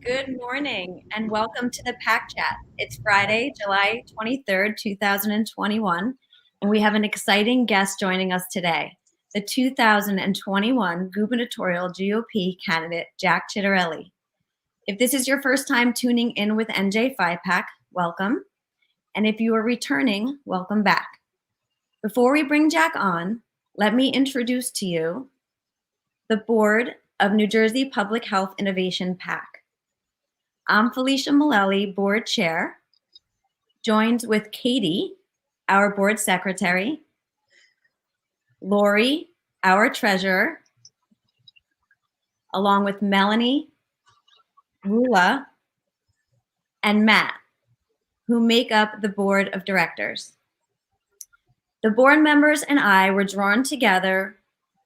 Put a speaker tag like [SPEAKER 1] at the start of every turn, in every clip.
[SPEAKER 1] Good morning and welcome to the PAC Chat. It's Friday, July 23rd, 2021, and we have an exciting guest joining us today, the 2021 Gubernatorial GOP candidate, Jack Ciatterelli. If this is your first time tuning in with NJPHIPAC, welcome. And if you are returning, welcome back. Before we bring Jack on, let me introduce to you the board of New Jersey Public Health Innovation PAC. I'm Felicia Mullally, board chair, joined with Katie, our board secretary, Lori, our treasurer, along with Melanie, Rula, and Matt, who make up the board of directors. The board members and I were drawn together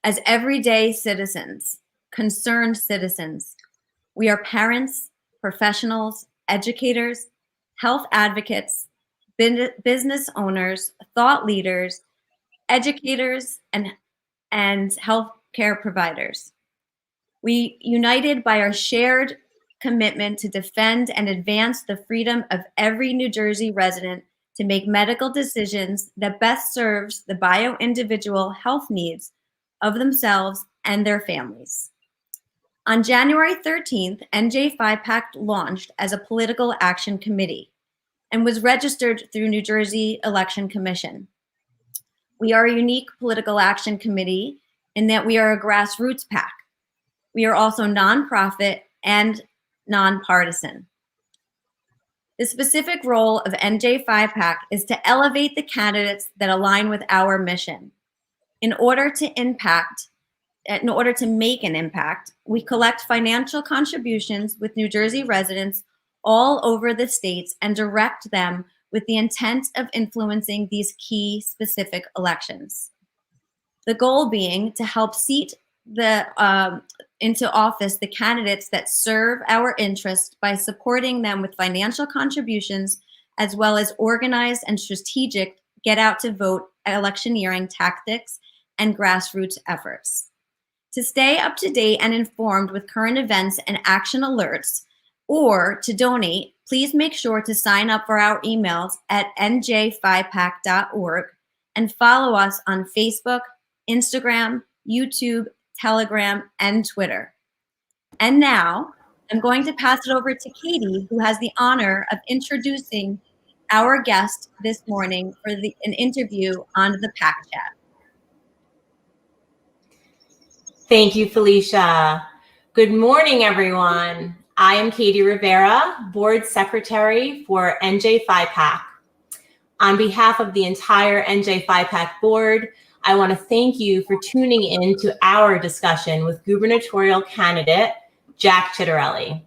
[SPEAKER 1] as everyday citizens, concerned citizens. We are parents, professionals, educators, health advocates, business owners, thought leaders, educators, and healthcare providers. We united by our shared commitment to defend and advance the freedom of every New Jersey resident to make medical decisions that best serves the bio-individual health needs of themselves and their families. On January 13th, NJPHIPAC launched as a political action committee and was registered through New Jersey Election Commission. We are a unique political action committee in that we are a grassroots PAC. We are also nonprofit and nonpartisan. The specific role of NJPHIPAC is to elevate the candidates that align with our mission. In order to make an impact, we collect financial contributions with New Jersey residents all over the states and direct them with the intent of influencing these key specific elections. The goal being to help seat into office the candidates that serve our interests by supporting them with financial contributions, as well as organized and strategic get out to vote electioneering tactics and grassroots efforts. To stay up to date and informed with current events and action alerts, or to donate, please make sure to sign up for our emails at njphipac.org and follow us on Facebook, Instagram, YouTube, Telegram, and Twitter. And now, I'm going to pass it over to Katie, who has the honor of introducing our guest this morning for an interview on the PAC Chat.
[SPEAKER 2] Thank you, Felicia. Good morning, everyone. I am Katie Rivera, Board Secretary for NJPHIPAC. On behalf of the entire NJPHIPAC board, I want to thank you for tuning in to our discussion with gubernatorial candidate Jack Ciatterelli.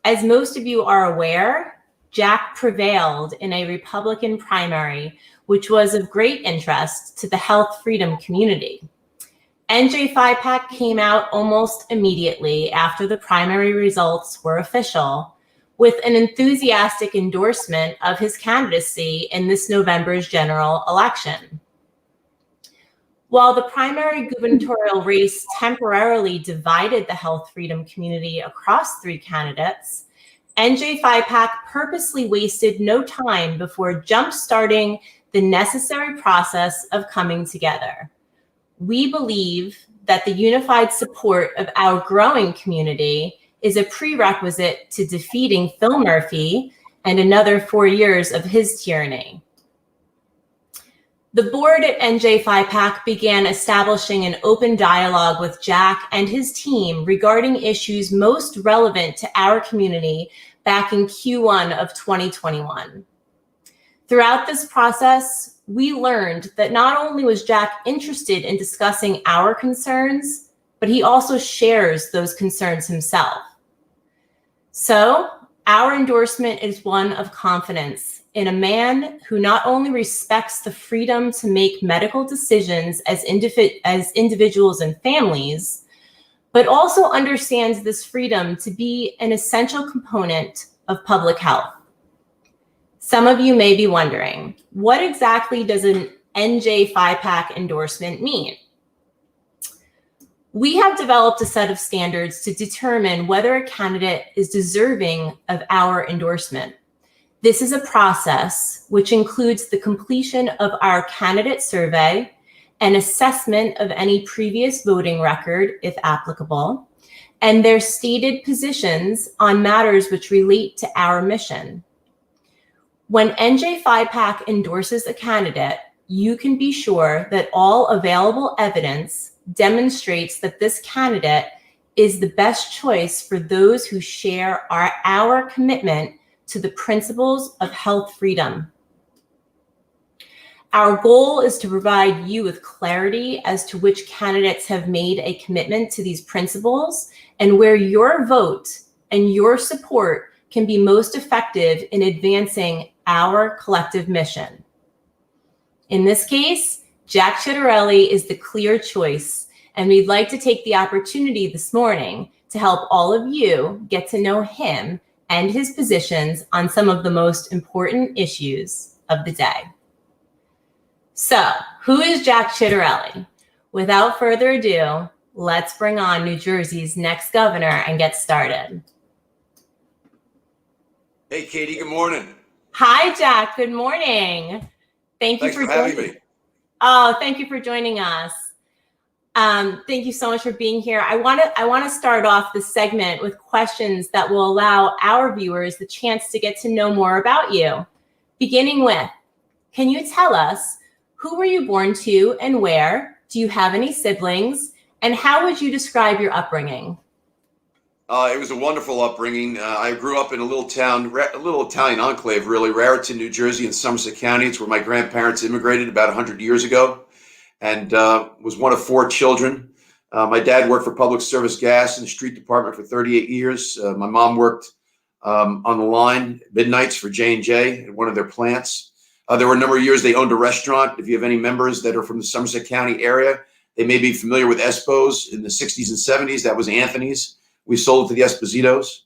[SPEAKER 2] As most of you are aware, Jack prevailed in a Republican primary, which was of great interest to the health freedom community. NJPHIPAC came out almost immediately after the primary results were official, with an enthusiastic endorsement of his candidacy in this November's general election. While the primary gubernatorial race temporarily divided the health freedom community across three candidates, NJPHIPAC purposely wasted no time before jump-starting the necessary process of coming together. We believe that the unified support of our growing community is a prerequisite to defeating Phil Murphy and another 4 years of his tyranny. The board at NJPHIPAC began establishing an open dialogue with Jack and his team regarding issues most relevant to our community back in Q1 of 2021. Throughout this process, we learned that not only was Jack interested in discussing our concerns, but he also shares those concerns himself. So, our endorsement is one of confidence in a man who not only respects the freedom to make medical decisions as individuals and families, but also understands this freedom to be an essential component of public health. Some of you may be wondering, what exactly does an NJPHIPAC endorsement mean? We have developed a set of standards to determine whether a candidate is deserving of our endorsement. This is a process which includes the completion of our candidate survey, an assessment of any previous voting record, if applicable, and their stated positions on matters which relate to our mission. When NJPHIPAC endorses a candidate, you can be sure that all available evidence demonstrates that this candidate is the best choice for those who share our commitment to the principles of health freedom. Our goal is to provide you with clarity as to which candidates have made a commitment to these principles and where your vote and your support can be most effective in advancing our collective mission. In this case, Jack Ciatterelli is the clear choice, and we'd like to take the opportunity this morning to help all of you get to know him and his positions on some of the most important issues of the day. So, who is Jack Ciatterelli? Without further ado, let's bring on New Jersey's next governor and get started.
[SPEAKER 3] Hey, Katie, good morning.
[SPEAKER 2] Hi, Jack. Good morning. Thank you
[SPEAKER 3] Thanks
[SPEAKER 2] for
[SPEAKER 3] having
[SPEAKER 2] joining.
[SPEAKER 3] me.
[SPEAKER 2] Oh, thank you for joining us. Thank you so much for being here. I want to start off this segment with questions that will allow our viewers the chance to get to know more about you. Beginning with, can you tell us who were you born to and where? Do you have any siblings? And how would you describe your upbringing?
[SPEAKER 3] It was a wonderful upbringing. I grew up in a little town, a little Italian enclave, really, Raritan, New Jersey, in Somerset County. It's where my grandparents immigrated about 100 years ago, and was one of 4 children. My dad worked for Public Service Gas in the street department for 38 years. My mom worked on the line midnights for J&J at one of their plants. There were a number of years they owned a restaurant. If you have any members that are from the Somerset County area, they may be familiar with Espo's in the 60s and 70s. That was Anthony's. We sold it to the Espositos.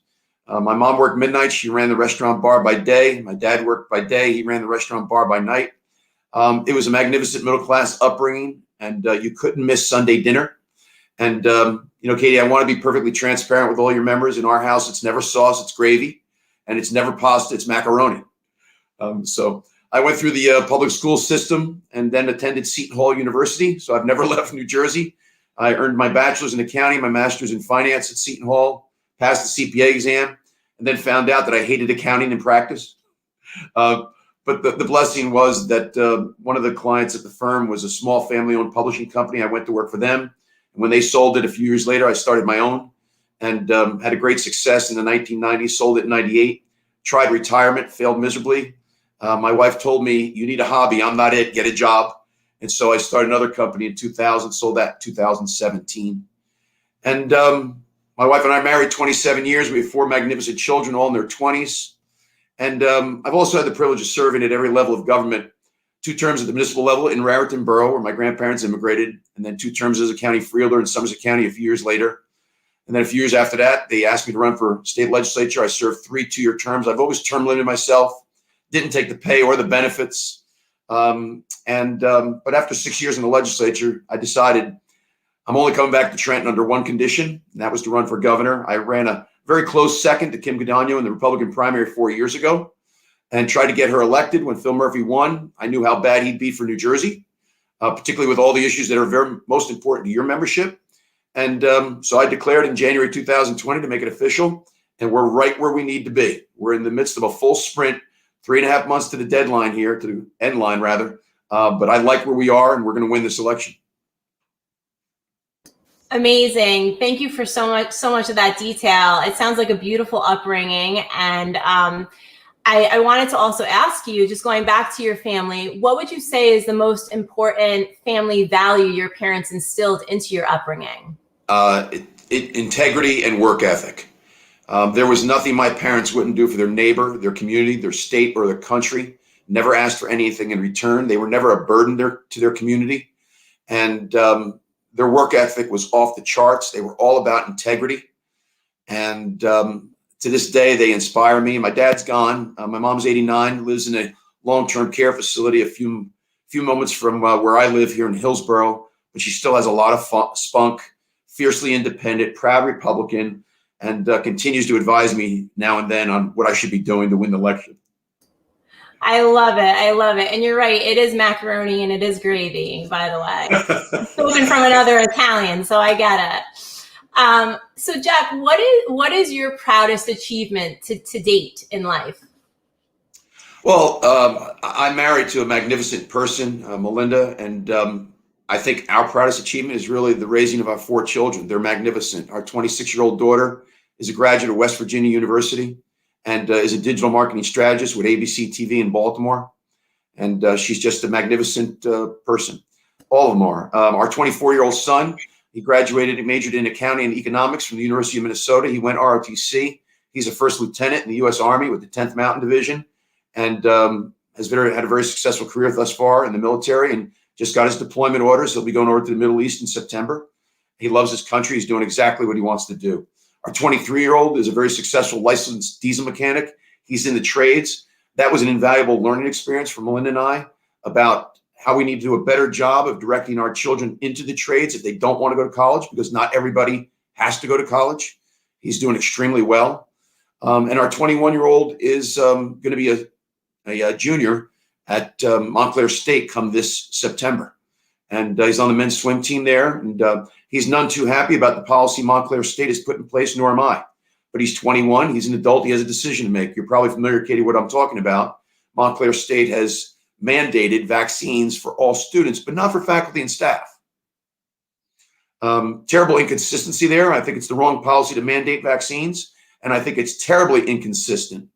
[SPEAKER 3] My mom worked midnight. She ran the restaurant bar by day. My dad worked by day. He ran the restaurant bar by night. It was a magnificent middle-class upbringing, and you couldn't miss Sunday dinner. And, Katie, I want to be perfectly transparent with all your members. In our house, it's never sauce, it's gravy, and it's never pasta, it's macaroni. So I went through the public school system and then attended Seton Hall University. So I've never left New Jersey. I earned my bachelor's in accounting, my master's in finance at Seton Hall, passed the CPA exam, and then found out that I hated accounting in practice. But the blessing was that one of the clients at the firm was a small family-owned publishing company. I went to work for them. And when they sold it a few years later, I started my own and had a great success in the 1990s, sold it in 98, tried retirement, failed miserably. My wife told me, you need a hobby. I'm not it. Get a job. And so I started another company in 2000, sold that in 2017. And my wife and I married 27 years. We have 4 magnificent children, all in their 20s. And I've also had the privilege of serving at every level of government, 2 terms at the municipal level in Raritan Borough, where my grandparents immigrated, and then 2 terms as a county freeholder in Somerset County a few years later. And then a few years after that, they asked me to run for state legislature. I served 3 2-year terms. I've always term limited myself, didn't take the pay or the benefits. But after 6 years in the legislature, I decided I'm only coming back to Trenton under one condition, and that was to run for governor. I ran a very close second to Kim Guadagno in the Republican primary 4 years ago and tried to get her elected. When Phil Murphy won, I knew how bad he'd be for New Jersey, particularly with all the issues that are most important to your membership. And so I declared in January 2020 to make it official, and we're right where we need to be. We're in the midst of a full sprint, 3.5 months to the deadline here, to the end line rather. But I like where we are, and we're going to win this election.
[SPEAKER 2] Amazing. Thank you for so much of that detail. It sounds like a beautiful upbringing. And I wanted to also ask you, just going back to your family, what would you say is the most important family value your parents instilled into your upbringing?
[SPEAKER 3] Integrity and work ethic. There was nothing my parents wouldn't do for their neighbor, their community, their state, or their country. Never asked for anything in return. They were never a burden to their community. And their work ethic was off the charts. They were all about integrity. And to this day, they inspire me. My dad's gone. My mom's 89, lives in a long-term care facility a few moments from where I live here in Hillsborough, but she still has a lot of spunk, fiercely independent, proud Republican, and continues to advise me now and then on what I should be doing to win the election.
[SPEAKER 2] I love it. I love it. And you're right. It is macaroni and it is gravy, by the way. Spoken from another Italian, so I get it. So Jack, what is your proudest achievement to date in life?
[SPEAKER 3] Well, I'm married to a magnificent person, Melinda, and I think our proudest achievement is really the raising of our 4 children. They're magnificent. Our 26-year-old daughter is a graduate of West Virginia University and is a digital marketing strategist with ABC TV in Baltimore. And she's just a magnificent person. All of them are. Our 24-year-old son, he graduated and majored in accounting and economics from the University of Minnesota. He went ROTC. He's a first lieutenant in the U.S. Army with the 10th Mountain Division, and has had a very successful career thus far in the military, and just got his deployment orders. He'll be going over to the Middle East in September. He loves his country. He's doing exactly what he wants to do. Our 23-year-old is a very successful licensed diesel mechanic. He's in the trades. That was an invaluable learning experience for Melinda and I about how we need to do a better job of directing our children into the trades if they don't want to go to college, because not everybody has to go to college. He's doing extremely well. And our 21-year-old is going to be a junior at Montclair State come this September. And he's on the men's swim team there. And he's none too happy about the policy Montclair State has put in place, nor am I. But he's 21. He's an adult. He has a decision to make. You're probably familiar, Katie, what I'm talking about. Montclair State has mandated vaccines for all students, but not for faculty and staff. Terrible inconsistency there. I think it's the wrong policy to mandate vaccines. And I think it's terribly inconsistent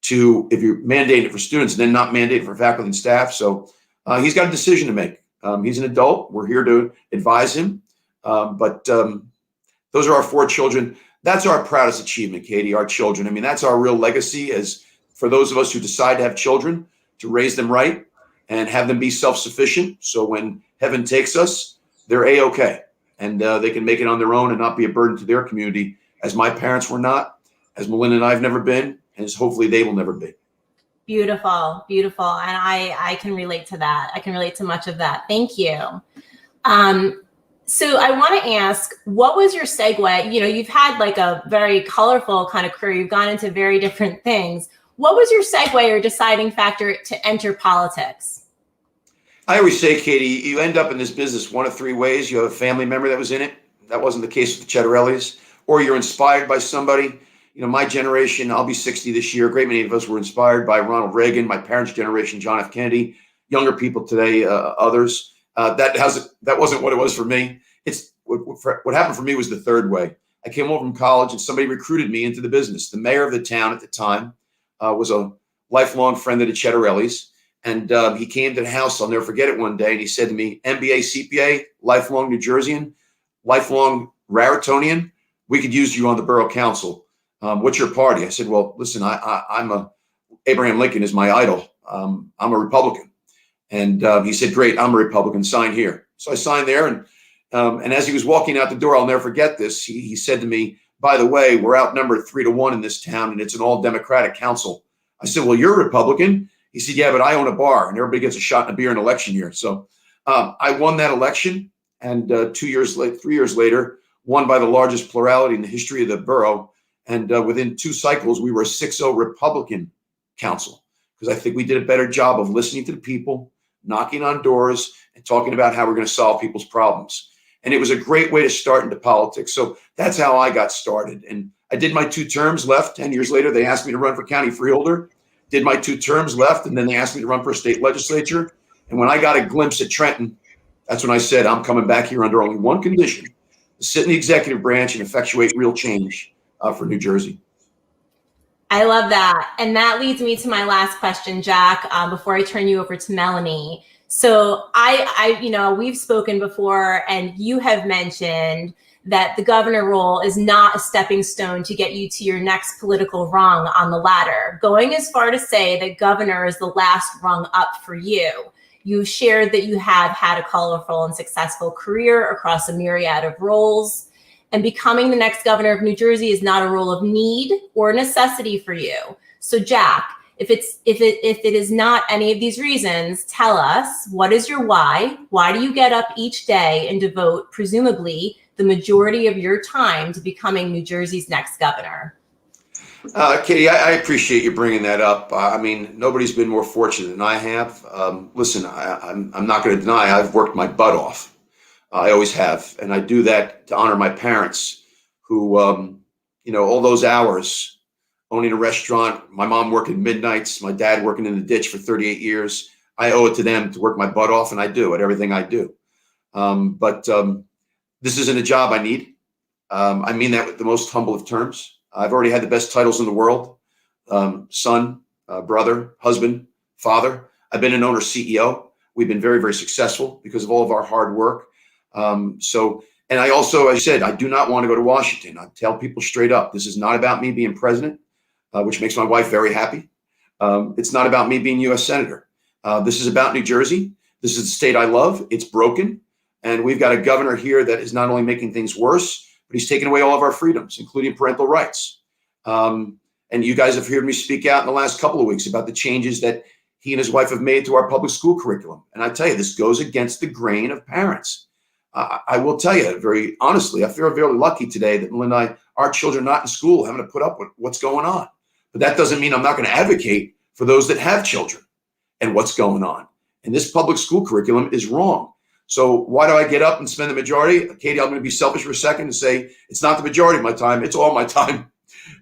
[SPEAKER 3] to, if you're mandating it for students, then not mandate it for faculty and staff. So he's got a decision to make. He's an adult. We're here to advise him. But those are our 4 children. That's our proudest achievement, Katie, our children. I mean, that's our real legacy, as for those of us who decide to have children, to raise them right and have them be self-sufficient. So when heaven takes us, they're A-okay. And they can make it on their own and not be a burden to their community, as my parents were not, as Melinda and I have never been, and as hopefully they will never be.
[SPEAKER 2] Beautiful, beautiful. And I can relate to that. I can relate to much of that. Thank you. So I want to ask, what was your segue? You know, you've had like a very colorful kind of career. You've gone into very different things. What was your segue or deciding factor to enter politics?
[SPEAKER 3] I always say, Katie, you end up in this business one of 3 ways. You have a family member that was in it. That wasn't the case with the Ciatterellis. Or you're inspired by somebody. You know, my generation, I'll be 60 this year. A great many of us were inspired by Ronald Reagan, my parents' generation, John F. Kennedy, younger people today, others. That wasn't what it was for me. It's what happened for me was the 3rd way. I came home from college and somebody recruited me into the business. The mayor of the town at the time was a lifelong friend of the Ciatterellis. And he came to the house, I'll never forget it, one day, and he said to me, MBA, CPA, lifelong New Jerseyan, lifelong Raritonian, we could use you on the borough council. What's your party? I said, well, listen, I'm Abraham Lincoln is my idol. I'm a Republican. And he said, great, I'm a Republican, sign here. So I signed there. And as he was walking out the door, I'll never forget this. He said to me, by the way, we're outnumbered 3-1 in this town, and it's an all Democratic council. I said, well, you're a Republican. He said, yeah, but I own a bar and everybody gets a shot and a beer in election year. So I won that election. And 3 years later, won by the largest plurality in the history of the borough. And within 2 cycles, we were a 6-0 Republican council, because I think we did a better job of listening to the people, knocking on doors, and talking about how we're going to solve people's problems. And it was a great way to start into politics. So that's how I got started. And I did my 2 terms, left. 10 years later, they asked me to run for county freeholder. Did my 2 terms, left. And then they asked me to run for a state legislature. And when I got a glimpse at Trenton, that's when I said, I'm coming back here under only one condition: to sit in the executive branch and effectuate real change for New Jersey.
[SPEAKER 2] I love that. And that leads me to my last question, Jack, before I turn you over to Melanie. So we've spoken before, and you have mentioned that the governor role is not a stepping stone to get you to your next political rung on the ladder, going as far to say that governor is the last rung up for you. You shared that you have had a colorful and successful career across a myriad of roles, and becoming the next governor of New Jersey is not a role of need or necessity for you. So Jack, If it is not any of these reasons, tell us, what is your why? Why do you get up each day and devote presumably the majority of your time to becoming New Jersey's next governor?
[SPEAKER 3] Katie, I appreciate you bringing that up. I mean, nobody's been more fortunate than I have. Listen, I'm not going to deny I've worked my butt off. I always have. And I do that to honor my parents who, all those hours owning a restaurant, my mom working midnights, my dad working in the ditch for 38 years. I owe it to them to work my butt off, and I do at everything I do. But this isn't a job I need. I mean that with the most humble of terms. I've already had the best titles in the world: son, brother, husband, father. I've been an owner CEO. We've been very, very successful because of all of our hard work. And I also, as I said, I do not want to go to Washington. I tell people straight up, this is not about me being president, which makes my wife very happy. It's not about me being U.S. Senator. This is about New Jersey. This is the state I love. It's broken. And we've got a governor here that is not only making things worse, but he's taken away all of our freedoms, including parental rights. And you guys have heard me speak out in the last couple of weeks about the changes that he and his wife have made to our public school curriculum. And I tell you, this goes against the grain of parents. I will tell you very honestly, I feel very lucky today that Melinda and I, our children are not in school having to put up with what's going on. But that doesn't mean I'm not going to advocate for those that have children and what's going on. And this public school curriculum is wrong. So why do I get up and spend the majority? Katie, I'm going to be selfish for a second and say it's not the majority of my time. It's all my time.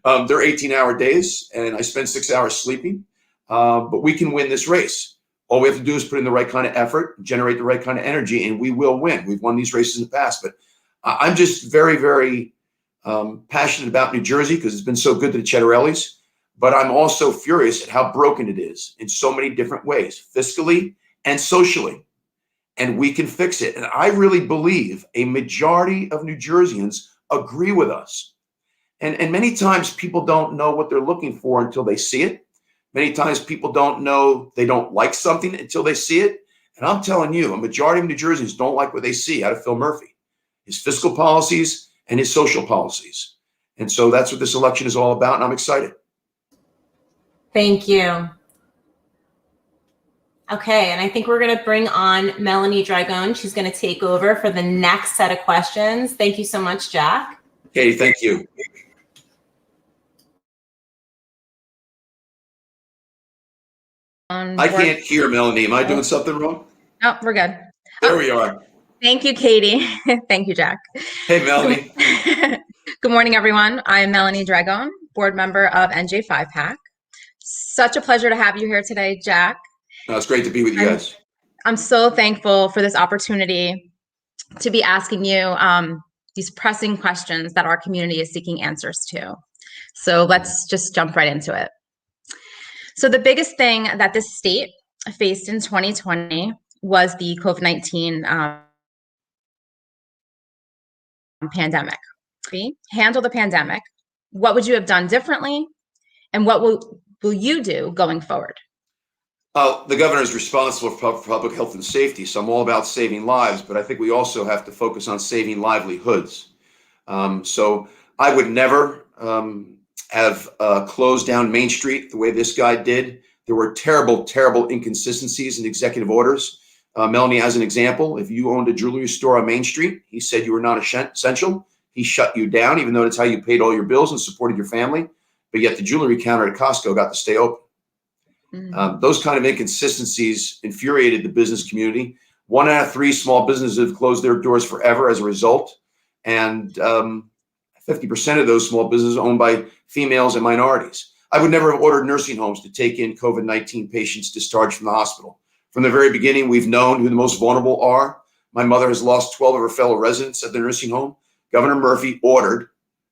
[SPEAKER 3] They're 18-hour days, and I spend 6 hours sleeping. But we can win this race. All we have to do is put in the right kind of effort, generate the right kind of energy, and we will win. We've won these races in the past. But I'm just very, very passionate about New Jersey because it's been so good to the Ciatterellis. But I'm also furious at how broken it is in so many different ways, fiscally and socially. And we can fix it. And I really believe a majority of New Jerseyans agree with us. And many times people don't know what they're looking for until they see it. Many times people don't know they don't like something until they see it. And I'm telling you, a majority of New Jerseyans don't like what they see out of Phil Murphy, his fiscal policies and his social policies. And so that's what this election is all about. And I'm excited.
[SPEAKER 2] Thank you. Okay, and I think we're going to bring on Melanie Dragon. She's going to take over for the next set of questions. Thank you so much, Jack.
[SPEAKER 3] Katie, thank you. I can't hear Melanie. Am I doing something wrong?
[SPEAKER 4] Oh, we're good.
[SPEAKER 3] There we are.
[SPEAKER 4] Thank you, Katie. Thank you, Jack.
[SPEAKER 3] Hey, Melanie.
[SPEAKER 4] Good morning, everyone. I am Melanie Dragon, board member of NJPHIPAC. Such a pleasure to have you here today, Jack.
[SPEAKER 3] It's great to be with you guys.
[SPEAKER 4] I'm so thankful for this opportunity to be asking you these pressing questions that our community is seeking answers to. So let's just jump right into it. So the biggest thing that this state faced in 2020 was the COVID-19 pandemic. Handle the pandemic. What would you have done differently? And what will you do going forward?
[SPEAKER 3] The governor is responsible for public health and safety, so I'm all about saving lives, but I think we also have to focus on saving livelihoods. So I would never have closed down Main Street the way this guy did. There were terrible, terrible inconsistencies in executive orders. Melanie, as an example, if you owned a jewelry store on Main Street, he said you were not essential. He shut you down, even though that's how you paid all your bills and supported your family. But yet the jewelry counter at Costco got to stay open. Those kind of inconsistencies infuriated the business community. 1 out of 3 small businesses have closed their doors forever as a result. And 50% of those small businesses are owned by females and minorities. I would never have ordered nursing homes to take in COVID-19 patients discharged from the hospital. From the very beginning, we've known who the most vulnerable are. My mother has lost 12 of her fellow residents at the nursing home. Governor Murphy ordered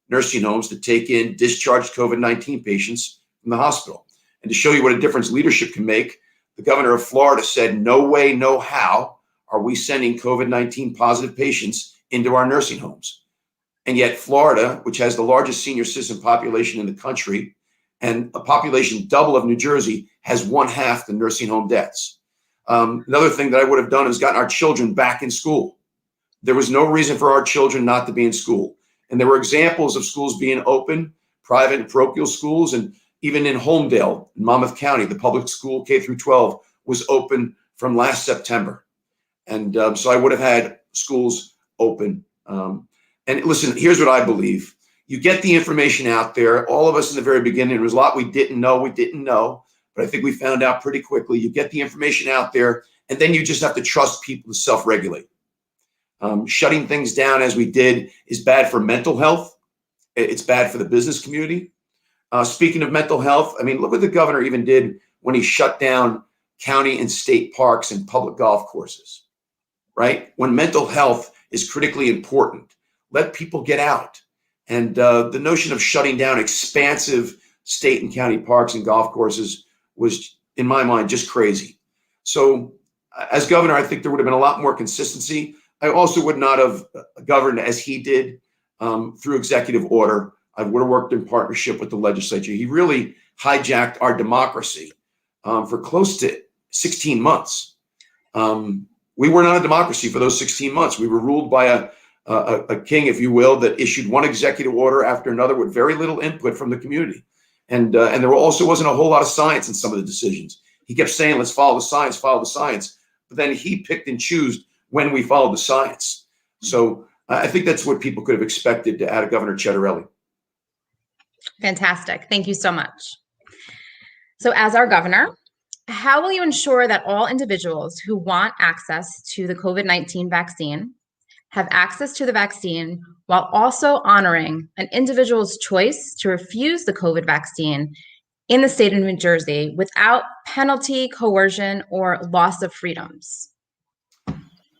[SPEAKER 3] nursing homes to take in discharged COVID-19 patients from the hospital. And to show you what a difference leadership can make, the governor of Florida said, no way, no how are we sending COVID-19 positive patients into our nursing homes. And yet Florida, which has the largest senior citizen population in the country and a population double of New Jersey, has 1/2 the nursing home deaths. Another thing that I would have done is gotten our children back in school. There was no reason for our children not to be in school. And there were examples of schools being open, private and parochial schools, and Even in Holmdel, in Monmouth County, the public school K through 12 was open from last September. And so I would have had schools open. And listen, here's what I believe. You get the information out there. All of us in the very beginning, there was a lot we didn't know, but I think we found out pretty quickly. You get the information out there, and then you just have to trust people to self-regulate. Shutting things down as we did is bad for mental health. It's bad for the business community. Speaking of mental health, I mean, look what the governor even did when he shut down county and state parks and public golf courses, right? When mental health is critically important, let people get out. And the notion of shutting down expansive state and county parks and golf courses was, in my mind, just crazy. So as governor, I think there would have been a lot more consistency. I also would not have governed as he did through executive order. I would have worked in partnership with the legislature. He really hijacked our democracy for close to 16 months. We were not a democracy for those 16 months. We were ruled by a king, if you will, that issued one executive order after another with very little input from the community. And there also wasn't a whole lot of science in some of the decisions. He kept saying, let's follow the science, follow the science. But then he picked and chose when we followed the science. So I think that's what people could have expected out of Governor Ciatterelli.
[SPEAKER 4] Fantastic. Thank you so much. So as our governor, how will you ensure that all individuals who want access to the COVID-19 vaccine have access to the vaccine while also honoring an individual's choice to refuse the COVID vaccine in the state of New Jersey without penalty, coercion, or loss of freedoms?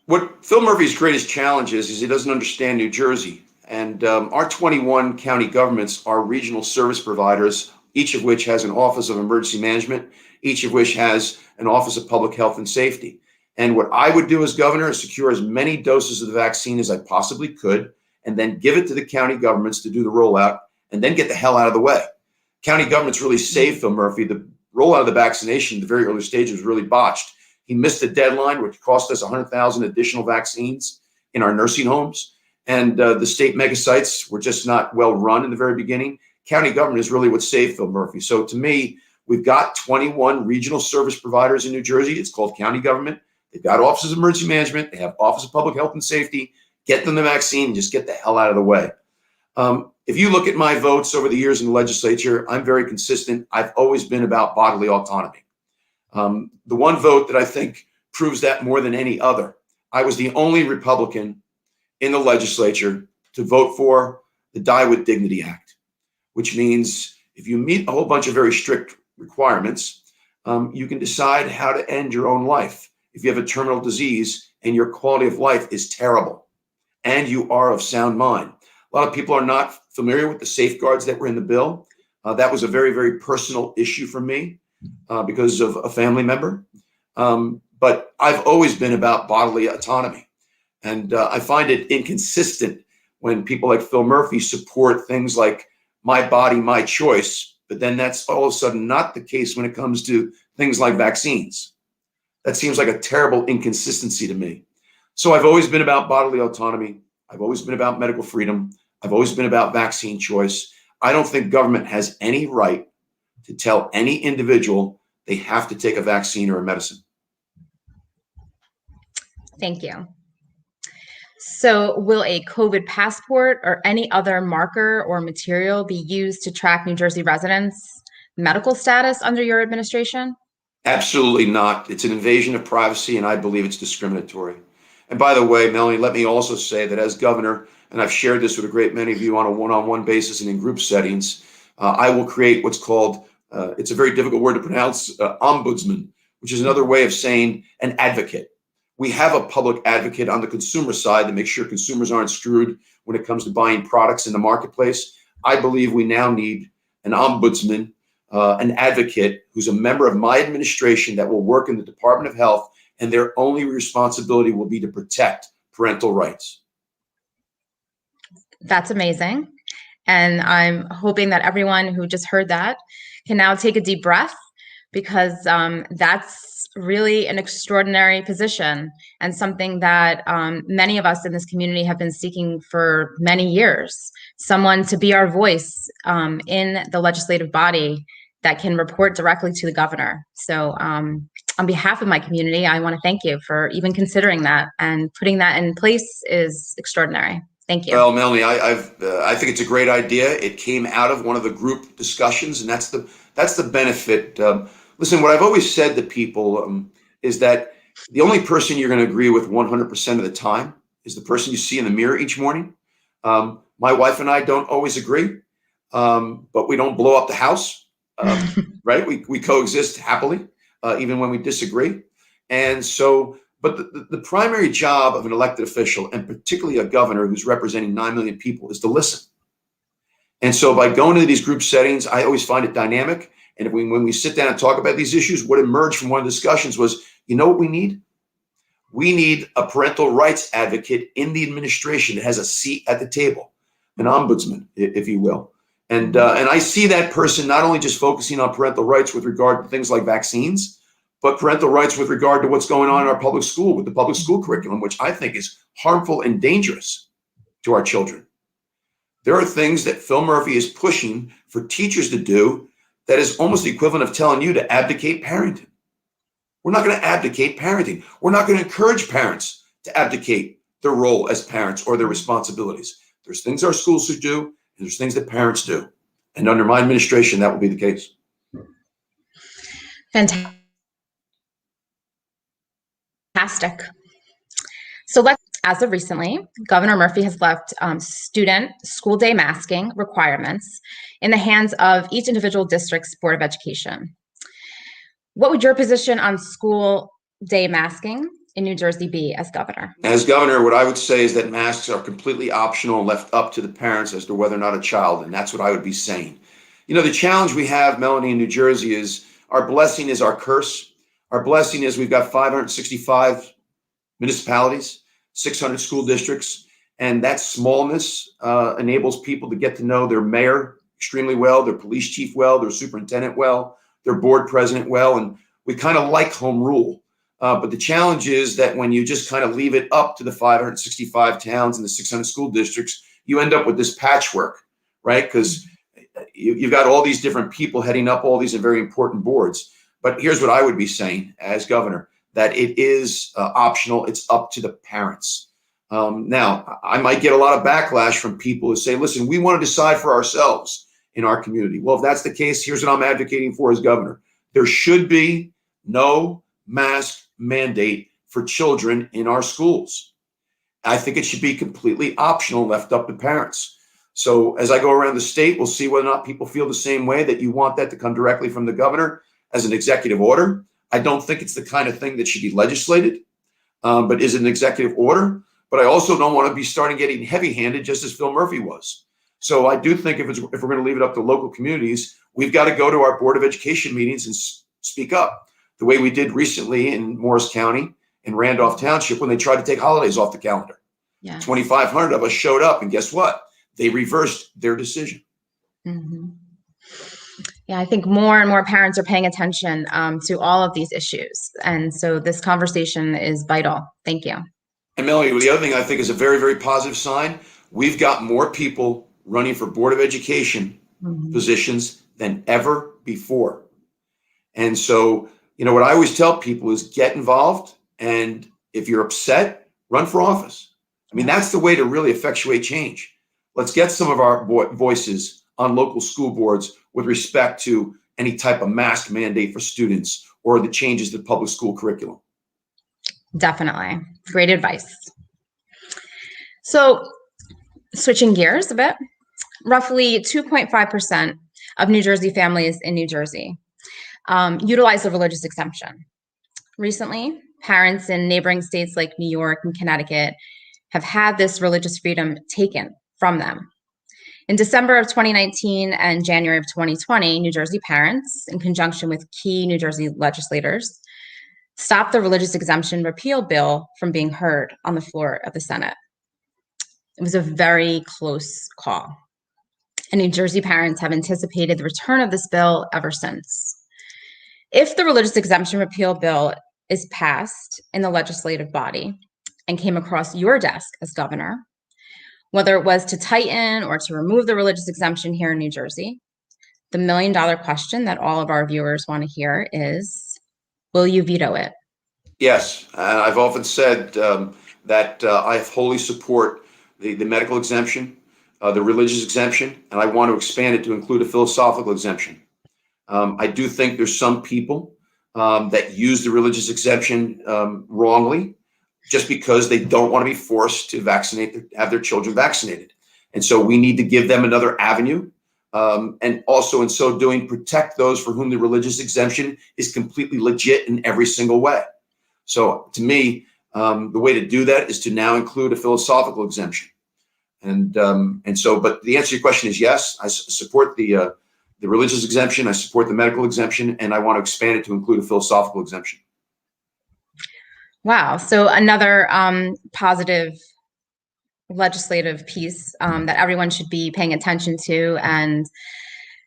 [SPEAKER 3] What Phil Murphy's greatest challenge is he doesn't understand New Jersey. And our 21 county governments are regional service providers, each of which has an Office of Emergency Management, each of which has an Office of Public Health and Safety. And what I would do as governor is secure as many doses of the vaccine as I possibly could, and then give it to the county governments to do the rollout, and then get the hell out of the way. County governments really saved Phil Murphy. The rollout of the vaccination in the very early stages was really botched. He missed the deadline, which cost us 100,000 additional vaccines in our nursing homes. And the state mega sites were just not well run in the very beginning. County government is really what saved Phil Murphy. So to me, we've got 21 regional service providers in New Jersey. It's called county government. They've got offices of emergency management. They have Office of Public Health and Safety. Get them the vaccine and just get the hell out of the way. If you look at my votes over the years in the legislature, I'm very consistent. I've always been about bodily autonomy. The one vote that I think proves that more than any other, I was the only Republican in the legislature to vote for the Die with Dignity Act, which means if you meet a whole bunch of very strict requirements, you can decide how to end your own life. If you have a terminal disease and your quality of life is terrible and you are of sound mind. A lot of people are not familiar with the safeguards that were in the bill. That was a very, very personal issue for me because of a family member. But I've always been about bodily autonomy. And I find it inconsistent when people like Phil Murphy support things like my body, my choice, but then that's all of a sudden not the case when it comes to things like vaccines. That seems like a terrible inconsistency to me. So I've always been about bodily autonomy. I've always been about medical freedom. I've always been about vaccine choice. I don't think government has any right to tell any individual they have to take a vaccine or a medicine.
[SPEAKER 4] Thank you. So will a COVID passport or any other marker or material be used to track New Jersey residents' medical status under your administration?
[SPEAKER 3] Absolutely not. It's an invasion of privacy, and I believe it's discriminatory. And by the way, Melanie, let me also say that as governor, and I've shared this with a great many of you on a one-on-one basis and in group settings, I will create what's called, it's a very difficult word to pronounce, ombudsman, which is another way of saying an advocate. We have a public advocate on the consumer side to make sure consumers aren't screwed when it comes to buying products in the marketplace. I believe we now need an ombudsman, an advocate who's a member of my administration that will work in the Department of Health, and their only responsibility will be to protect parental rights.
[SPEAKER 4] That's amazing. And I'm hoping that everyone who just heard that can now take a deep breath, because that's really an extraordinary position and something that many of us in this community have been seeking for many years. Someone to be our voice in the legislative body that can report directly to the governor. So on behalf of my community, I want to thank you for even considering that, and putting that in place is extraordinary. Thank you.
[SPEAKER 3] Well, Melanie, I think it's a great idea. It came out of one of the group discussions, and that's the benefit. Listen, what I've always said to people is that the only person you're going to agree with 100% of the time is the person you see in the mirror each morning. My wife and I don't always agree, but we don't blow up the house, right? We coexist happily, even when we disagree. And so, but the primary job of an elected official, and particularly a governor who's representing 9 million people, is to listen. And so by going into these group settings, I always find it dynamic. And when we sit down and talk about these issues, what emerged from one of the discussions was, you know what we need? We need a parental rights advocate in the administration that has a seat at the table, an ombudsman, if you will. And I see that person not only just focusing on parental rights with regard to things like vaccines, but parental rights with regard to what's going on in our public school with the public school curriculum, which I think is harmful and dangerous to our children. There are things that Phil Murphy is pushing for teachers to do that is almost the equivalent of telling you to abdicate parenting. We're not going to abdicate parenting. We're not going to encourage parents to abdicate their role as parents or their responsibilities. There's things our schools should do, and there's things that parents do. And under my administration, that will be the case.
[SPEAKER 4] Fantastic. So as of recently, Governor Murphy has left student school day masking requirements in the hands of each individual district's Board of Education. What would your position on school day masking in New Jersey be as governor?
[SPEAKER 3] As governor, what I would say is that masks are completely optional and left up to the parents as to whether or not a child, and that's what I would be saying. You know, the challenge we have, Melanie, in New Jersey is our blessing is our curse. Our blessing is we've got 565 municipalities, 600 school districts, and that smallness enables people to get to know their mayor extremely well, their police chief well, their superintendent well, their board president well, and we kind of like home rule. But the challenge is that when you just kind of leave it up to the 565 towns and the 600 school districts, you end up with this patchwork, right? Because you've got all these different people heading up all these very important boards. But here's what I would be saying as governor, that it is optional. It's up to the parents. Now, I might get a lot of backlash from people who say, listen, we want to decide for ourselves in our community. Well, if that's the case, here's what I'm advocating for as governor. There should be no mask mandate for children in our schools. I think it should be completely optional, left up to parents. So as I go around the state, we'll see whether or not people feel the same way, that you want that to come directly from the governor as an executive order. I don't think it's the kind of thing that should be legislated, but is an executive order. But I also don't want to be starting getting heavy-handed, just as Phil Murphy was. So I do think if we're going to leave it up to local communities, we've got to go to our Board of Education meetings and speak up, the way we did recently in Morris County in Randolph Township when they tried to take holidays off the calendar. Yes. 2,500 of us showed up, and guess what? They reversed their decision.
[SPEAKER 4] Mm-hmm. Yeah, I think more and more parents are paying attention to all of these issues. And so this conversation is vital. Thank you.
[SPEAKER 3] And Melanie, the other thing I think is a very, very positive sign, we've got more people running for Board of Education positions than ever before. And so, you know, what I always tell people is get involved. And if you're upset, run for office. I mean, that's the way to really effectuate change. Let's get some of our voices on local school boards with respect to any type of mask mandate for students or the changes to the public school curriculum.
[SPEAKER 4] Definitely. Great advice. So switching gears a bit, roughly 2.5% of New Jersey families in New Jersey utilize the religious exemption. Recently, parents in neighboring states like New York and Connecticut have had this religious freedom taken from them. In December of 2019 and January of 2020, New Jersey parents, in conjunction with key New Jersey legislators, stopped the religious exemption repeal bill from being heard on the floor of the Senate. It was a very close call. And New Jersey parents have anticipated the return of this bill ever since. If the religious exemption repeal bill is passed in the legislative body and came across your desk as governor, whether it was to tighten or to remove the religious exemption here in New Jersey, the $1,000,000 question that all of our viewers want to hear is, will you veto it?
[SPEAKER 3] Yes, I've often said that I wholly support the medical exemption, the religious exemption, and I want to expand it to include a philosophical exemption. I do think there's some people that use the religious exemption wrongly, just because they don't want to be forced to have their children vaccinated. And so we need to give them another avenue. And also in so doing, protect those for whom the religious exemption is completely legit in every single way. So to me, the way to do that is to now include a philosophical exemption. But the answer to your question is yes, I support the religious exemption, I support the medical exemption, and I want to expand it to include a philosophical exemption.
[SPEAKER 4] Wow. So another positive legislative piece that everyone should be paying attention to and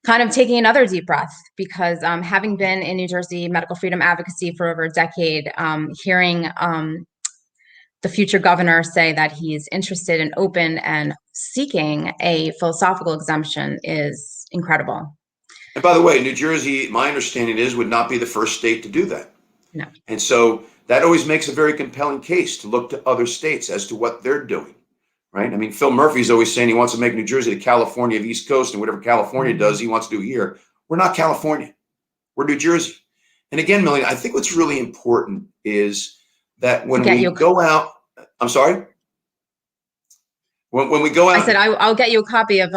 [SPEAKER 4] kind of taking another deep breath, because having been in New Jersey medical freedom advocacy for over a decade, hearing the future governor say that he's interested and open and seeking a philosophical exemption is incredible.
[SPEAKER 3] And by the way, New Jersey, my understanding is, would not be the first state to do that.
[SPEAKER 4] No.
[SPEAKER 3] And so that always makes a very compelling case to look to other states as to what they're doing, right? I mean, Phil Murphy's always saying he wants to make New Jersey the California of East Coast, and whatever California does, he wants to do here. We're not California. We're New Jersey. And again, Melanie, I think what's really important is that when we go out, I'm sorry? When we go out.
[SPEAKER 4] I said, I'll get you a copy of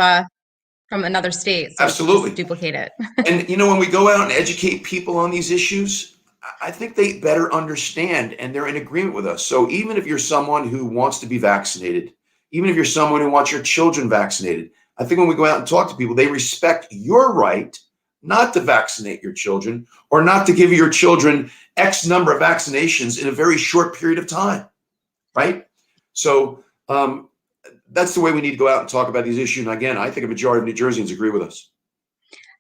[SPEAKER 4] from another state. So
[SPEAKER 3] absolutely.
[SPEAKER 4] Duplicate it.
[SPEAKER 3] And, when we go out and educate people on these issues, I think they better understand and they're in agreement with us. So even if you're someone who wants to be vaccinated, even if you're someone who wants your children vaccinated, I think when we go out and talk to people, they respect your right not to vaccinate your children or not to give your children X number of vaccinations in a very short period of time, right? So that's the way we need to go out and talk about these issues. And again, I think a majority of New Jerseyans agree with us.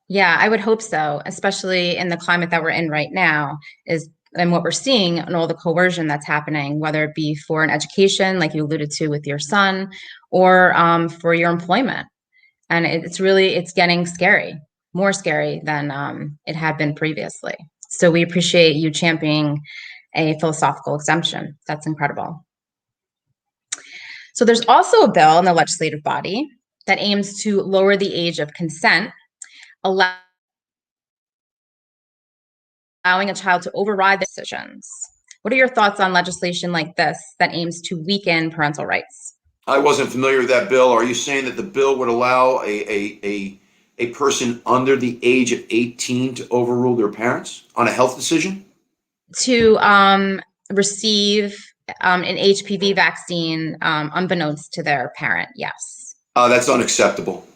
[SPEAKER 4] Yeah, I would hope so, especially in the climate that we're in right now, and what we're seeing and all the coercion that's happening, whether it be for an education, like you alluded to with your son, or for your employment. And it's getting scary, more scary than it had been previously. So we appreciate you championing a philosophical exemption. That's incredible. So there's also a bill in the legislative body that aims to lower the age of consent, allowing a child to override the decisions. What are your thoughts on legislation like this that aims to weaken parental rights?
[SPEAKER 3] I wasn't familiar with that bill. Are you saying that the bill would allow a person under the age of 18 to overrule their parents on a health decision?
[SPEAKER 4] To receive an HPV vaccine unbeknownst to their parent, yes.
[SPEAKER 3] That's unacceptable.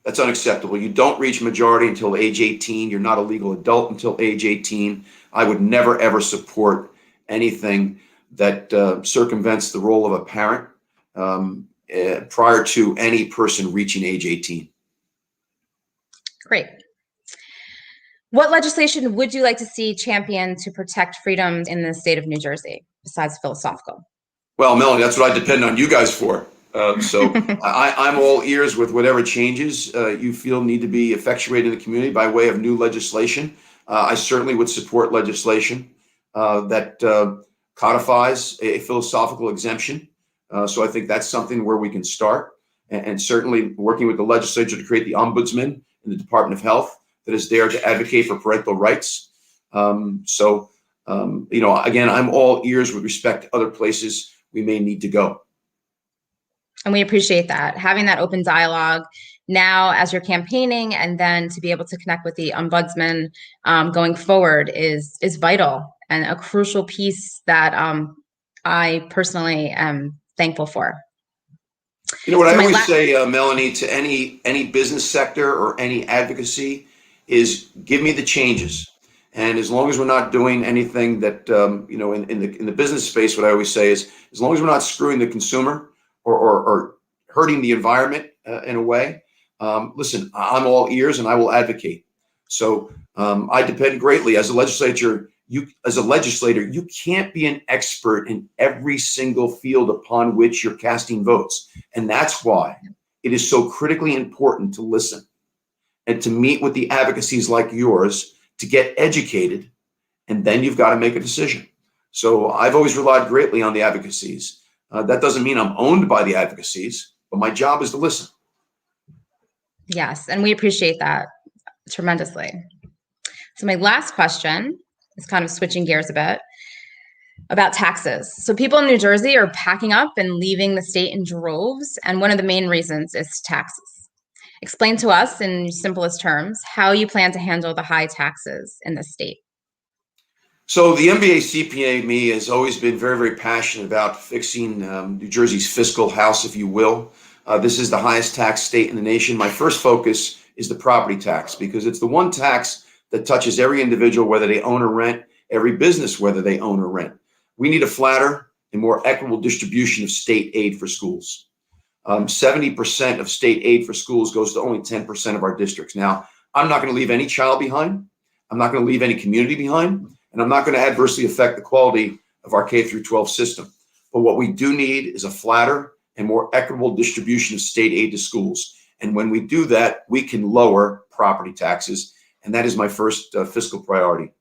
[SPEAKER 3] That's unacceptable. You don't reach majority until age 18. You're not a legal adult until age 18. I would never, ever support anything that circumvents the role of a parent prior to any person reaching age 18.
[SPEAKER 4] Great. What legislation would you like to see championed to protect freedoms in the state of New Jersey, besides philosophical?
[SPEAKER 3] Well, Melanie, that's what I depend on you guys for. So I'm all ears with whatever changes you feel need to be effectuated in the community by way of new legislation. I certainly would support legislation that codifies a philosophical exemption. So I think that's something where we can start. And certainly working with the legislature to create the ombudsman in the Department of Health that is there to advocate for parental rights. Again, I'm all ears with respect to other places we may need to go.
[SPEAKER 4] And we appreciate that. Having that open dialogue now as you're campaigning, and then to be able to connect with the ombudsman going forward is vital and a crucial piece that I personally am thankful for.
[SPEAKER 3] You know what I always say, Melanie, to any business sector or any advocacy is give me the changes. And as long as we're not doing anything that, in the business space, what I always say is, as long as we're not screwing the consumer or hurting the environment in a way, listen, I'm all ears and I will advocate. So I depend greatly as a legislator, you can't be an expert in every single field upon which you're casting votes. And that's why it is so critically important to listen and to meet with the advocacies like yours to get educated, and then you've got to make a decision. So I've always relied greatly on the advocacies. That doesn't mean I'm owned by the advocacies, but my job is to listen.
[SPEAKER 4] Yes, and we appreciate that tremendously. So my last question is kind of switching gears a bit about taxes. So people in New Jersey are packing up and leaving the state in droves, and one of the main reasons is taxes. Explain to us in simplest terms how you plan to handle the high taxes in the state.
[SPEAKER 3] So the MBA CPA me has always been very, very passionate about fixing New Jersey's fiscal house, if you will. This is the highest tax state in the nation. My first focus is the property tax because it's the one tax that touches every individual, whether they own or rent, every business, whether they own or rent. We need a flatter and more equitable distribution of state aid for schools. 70% of state aid for schools goes to only 10% of our districts. Now, I'm not going to leave any child behind. I'm not going to leave any community behind. And I'm not going to adversely affect the quality of our K through 12 system. But what we do need is a flatter and more equitable distribution of state aid to schools. And when we do that, we can lower property taxes. And that is my first fiscal priority.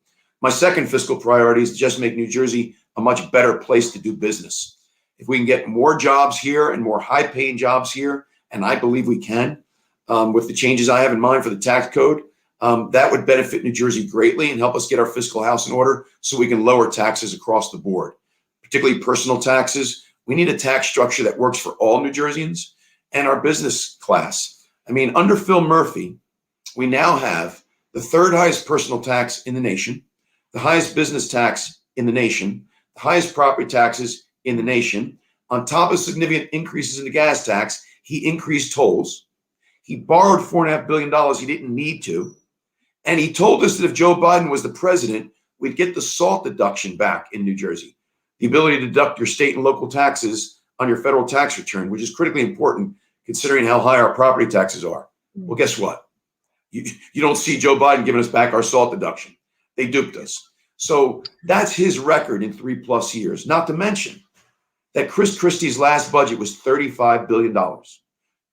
[SPEAKER 3] My second fiscal priority is to just make New Jersey a much better place to do business. If we can get more jobs here and more high-paying jobs here, and I believe we can, with the changes I have in mind for the tax code, that would benefit New Jersey greatly and help us get our fiscal house in order so we can lower taxes across the board, particularly personal taxes. We need a tax structure that works for all New Jerseyans and our business class. I mean, under Phil Murphy, we now have the third highest personal tax in the nation, the highest business tax in the nation, the highest property taxes in the nation. On top of significant increases in the gas tax, he increased tolls. He borrowed $4.5 billion he didn't need to. And he told us that if Joe Biden was the president, we'd get the SALT deduction back in New Jersey, the ability to deduct your state and local taxes on your federal tax return, which is critically important considering how high our property taxes are. Well, guess what? You don't see Joe Biden giving us back our SALT deduction. They duped us. So that's his record in 3+ years. Not to mention that Chris Christie's last budget was $35 billion.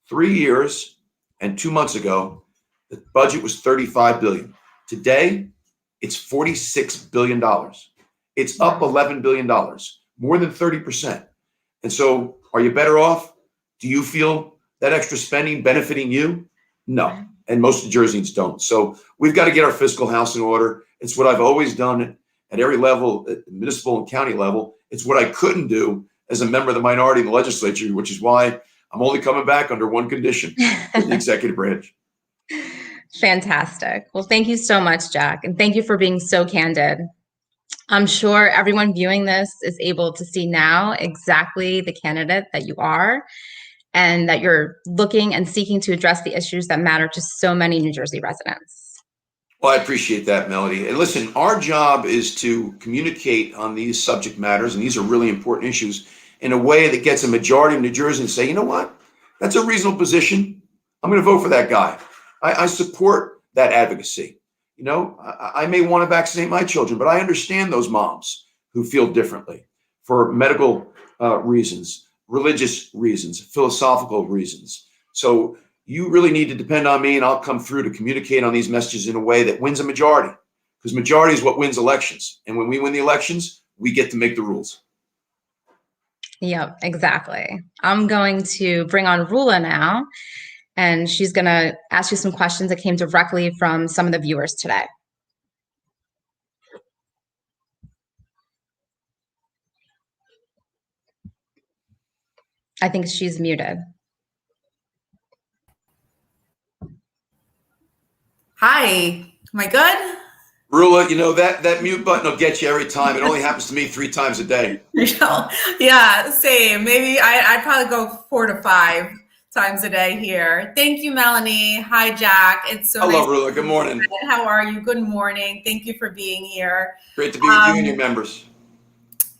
[SPEAKER 3] 3 years and 2 months ago, the budget was $35 billion. Today, it's $46 billion. It's up $11 billion, more than 30%. And so are you better off? Do you feel that extra spending benefiting you? No. And most New Jerseyans don't. So we've got to get our fiscal house in order. It's what I've always done at every level, at the municipal and county level. It's what I couldn't do as a member of the minority in the legislature, which is why I'm only coming back under one condition, the executive branch.
[SPEAKER 4] Fantastic. Well, thank you so much, Jack. And thank you for being so candid. I'm sure everyone viewing this is able to see now exactly the candidate that you are and that you're looking and seeking to address the issues that matter to so many New Jersey residents.
[SPEAKER 3] Well, I appreciate that, Melody. And listen, our job is to communicate on these subject matters, and these are really important issues, in a way that gets a majority of New Jerseyans to say, you know what, that's a reasonable position. I'm going to vote for that guy. I support that advocacy. You know, I may want to vaccinate my children, but I understand those moms who feel differently for medical reasons, religious reasons, philosophical reasons. So you really need to depend on me, and I'll come through to communicate on these messages in a way that wins a majority, because majority is what wins elections. And when we win the elections, we get to make the rules.
[SPEAKER 4] Yep, exactly. I'm going to bring on Rula now, and she's going to ask you some questions that came directly from some of the viewers today. I think she's muted.
[SPEAKER 5] Hi, am I good?
[SPEAKER 3] Rula, you know, that mute button will get you every time. It only happens to me 3 times a day.
[SPEAKER 5] Yeah, same. Maybe I'd probably go 4 to 5 times a day here. Thank you, Melanie. Hi, Jack. It's so
[SPEAKER 3] Hello,
[SPEAKER 5] nice.
[SPEAKER 3] Rula. Good morning.
[SPEAKER 5] How are you? Good morning. Thank you for being here.
[SPEAKER 3] Great to be with you and your members.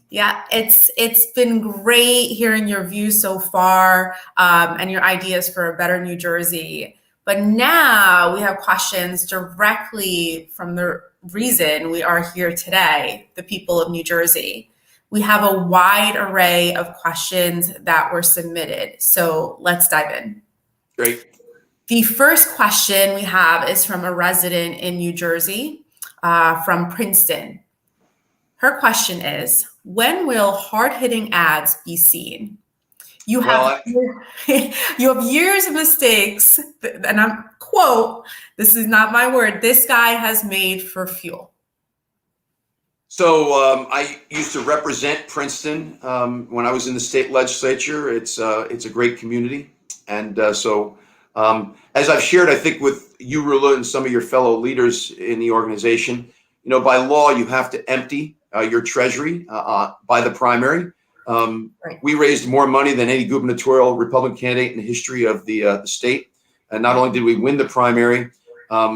[SPEAKER 5] Yeah, it's been great hearing your views so far and your ideas for a better New Jersey. But now we have questions directly from the reason we are here today, the people of New Jersey. We have a wide array of questions that were submitted. So let's dive in.
[SPEAKER 3] Great.
[SPEAKER 5] The first question we have is from a resident in New Jersey, from Princeton. Her question is, when will hard-hitting ads be seen? You have you have years of mistakes, and I'm quote, this is not my word, this guy has made for fuel.
[SPEAKER 3] So I used to represent Princeton when I was in the state legislature. It's a great community. And so as I've shared, I think with you, Rula, and some of your fellow leaders in the organization, you know, by law, you have to empty your treasury by the primary.
[SPEAKER 5] Right.
[SPEAKER 3] We raised more money than any gubernatorial Republican candidate in the history of the state. And not only did we win the primary,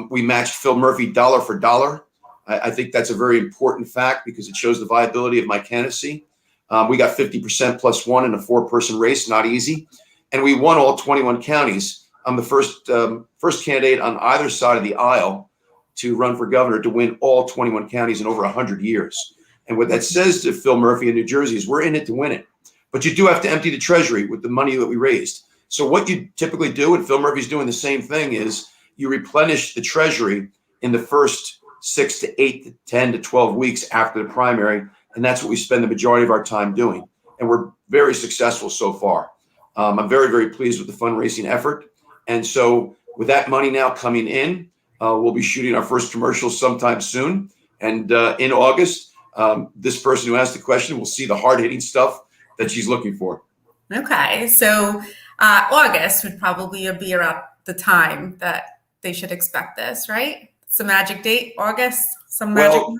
[SPEAKER 3] we matched Phil Murphy dollar for dollar. I think that's a very important fact because it shows the viability of my candidacy. We got 50% plus one in a 4-person race, not easy. And we won all 21 counties. I'm the first candidate on either side of the aisle to run for governor to win all 21 counties in over 100 years. And what that says to Phil Murphy in New Jersey is we're in it to win it. But you do have to empty the treasury with the money that we raised. So what you typically do, and Phil Murphy's doing the same thing, is you replenish the treasury in the first 6 to 8 to 10 to 12 weeks after the primary. And that's what we spend the majority of our time doing. And we're very successful so far. I'm very, very pleased with the fundraising effort. And so with that money now coming in, we'll be shooting our first commercial sometime soon. And in August, this person who asked the question will see the hard-hitting stuff that she's looking for.
[SPEAKER 5] Okay, so August would probably be around the time that they should expect this, right? It's a magic date, August, some magic.
[SPEAKER 3] Well,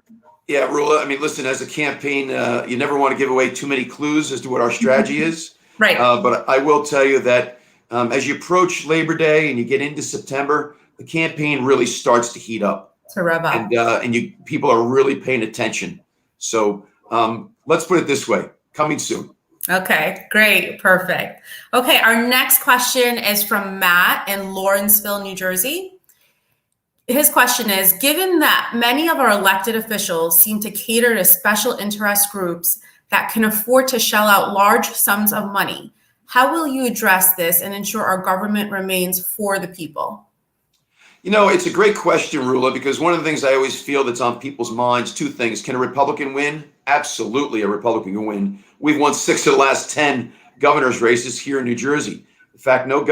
[SPEAKER 3] yeah, Rula, I mean, listen, as a campaign, you never want to give away too many clues as to what our strategy is.
[SPEAKER 5] Right.
[SPEAKER 3] But I will tell you that as you approach Labor Day and you get into September, the campaign really starts to heat up.
[SPEAKER 5] To rev up.
[SPEAKER 3] And people are really paying attention. So let's put it this way, coming soon.
[SPEAKER 5] Okay, great, perfect. Okay, our next question is from Matt in Lawrenceville, New Jersey. His question is, given that many of our elected officials seem to cater to special interest groups that can afford to shell out large sums of money, how will you address this and ensure our government remains for the people?
[SPEAKER 3] You know, it's a great question, Rula, because one of the things I always feel that's on people's minds, two things. Can a Republican win? Absolutely, a Republican can win. We've won 6 of the last 10 governor's races here in New Jersey. In fact, no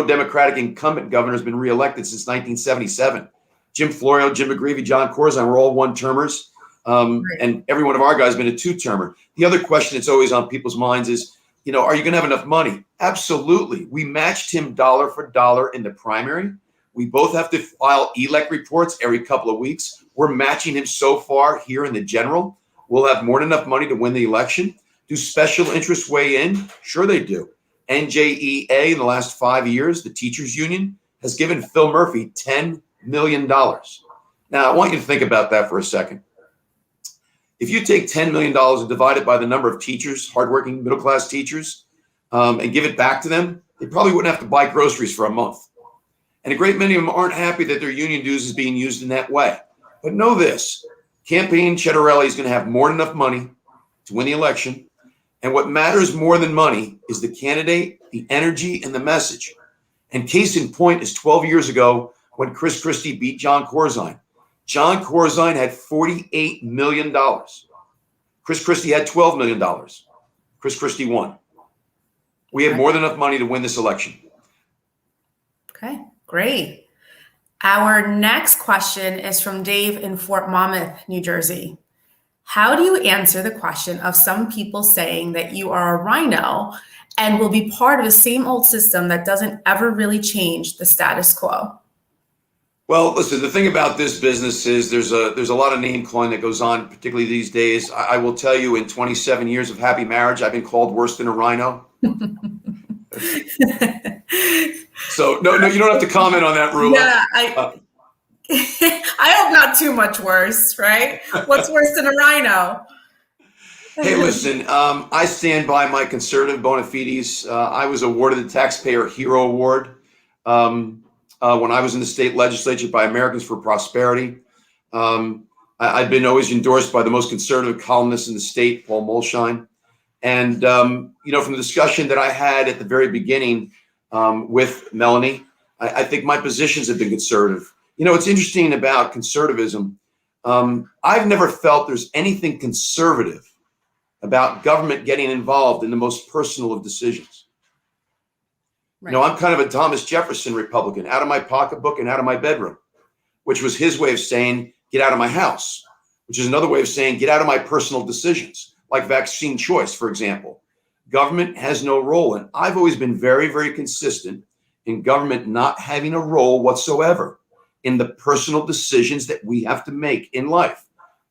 [SPEAKER 3] Democratic incumbent governor has been reelected since 1977. Jim Florio, Jim McGreevey, John Corzine were all one-termers, and every one of our guys has been a 2-termer. The other question that's always on people's minds is, you know, are you going to have enough money? Absolutely. We matched him dollar for dollar in the primary. We both have to file ELEC reports every couple of weeks. We're matching him so far here in the general. We'll have more than enough money to win the election. Do special interests weigh in? Sure they do. NJEA in the last 5 years, the teachers union, has given Phil Murphy $10 million. Now, I want you to think about that for a second. If you take $10 million and divide it by the number of teachers, hardworking middle-class teachers, and give it back to them, they probably wouldn't have to buy groceries for a month. And a great many of them aren't happy that their union dues is being used in that way. But know this, campaign Ciatterelli is going to have more than enough money to win the election. And what matters more than money is the candidate, the energy, and the message. And case in point is 12 years ago when Chris Christie beat John Corzine. John Corzine had $48 million. Chris Christie had $12 million. Chris Christie won. We have more than enough money to win this election.
[SPEAKER 5] Okay, great. Our next question is from Dave in Fort Monmouth, New Jersey. How do you answer the question of some people saying that you are a rhino and will be part of the same old system that doesn't ever really change the status quo?
[SPEAKER 3] Well, listen, the thing about this business is there's a lot of name calling that goes on, particularly these days. I will tell you, in 27 years of happy marriage, I've been called worse than a rhino. So no, you don't have to comment on that, Rula.
[SPEAKER 5] Yeah, I hope not too much worse, right? What's worse than a rhino?
[SPEAKER 3] Hey, listen, I stand by my conservative bona fides. I was awarded the Taxpayer Hero Award when I was in the state legislature by Americans for Prosperity. I've been always endorsed by the most conservative columnist in the state, Paul Molshine. And, you know, from the discussion that I had at the very beginning with Melanie, I think my positions have been conservative. You know, what's interesting about conservatism, I've never felt there's anything conservative about government getting involved in the most personal of decisions.
[SPEAKER 1] Right.
[SPEAKER 3] You know, I'm kind of a Thomas Jefferson Republican, out of my pocketbook and out of my bedroom, which was his way of saying, get out of my house, which is another way of saying, get out of my personal decisions, like vaccine choice, for example. Government has no role. And I've always been very, very consistent in government not having a role whatsoever in the personal decisions that we have to make in life.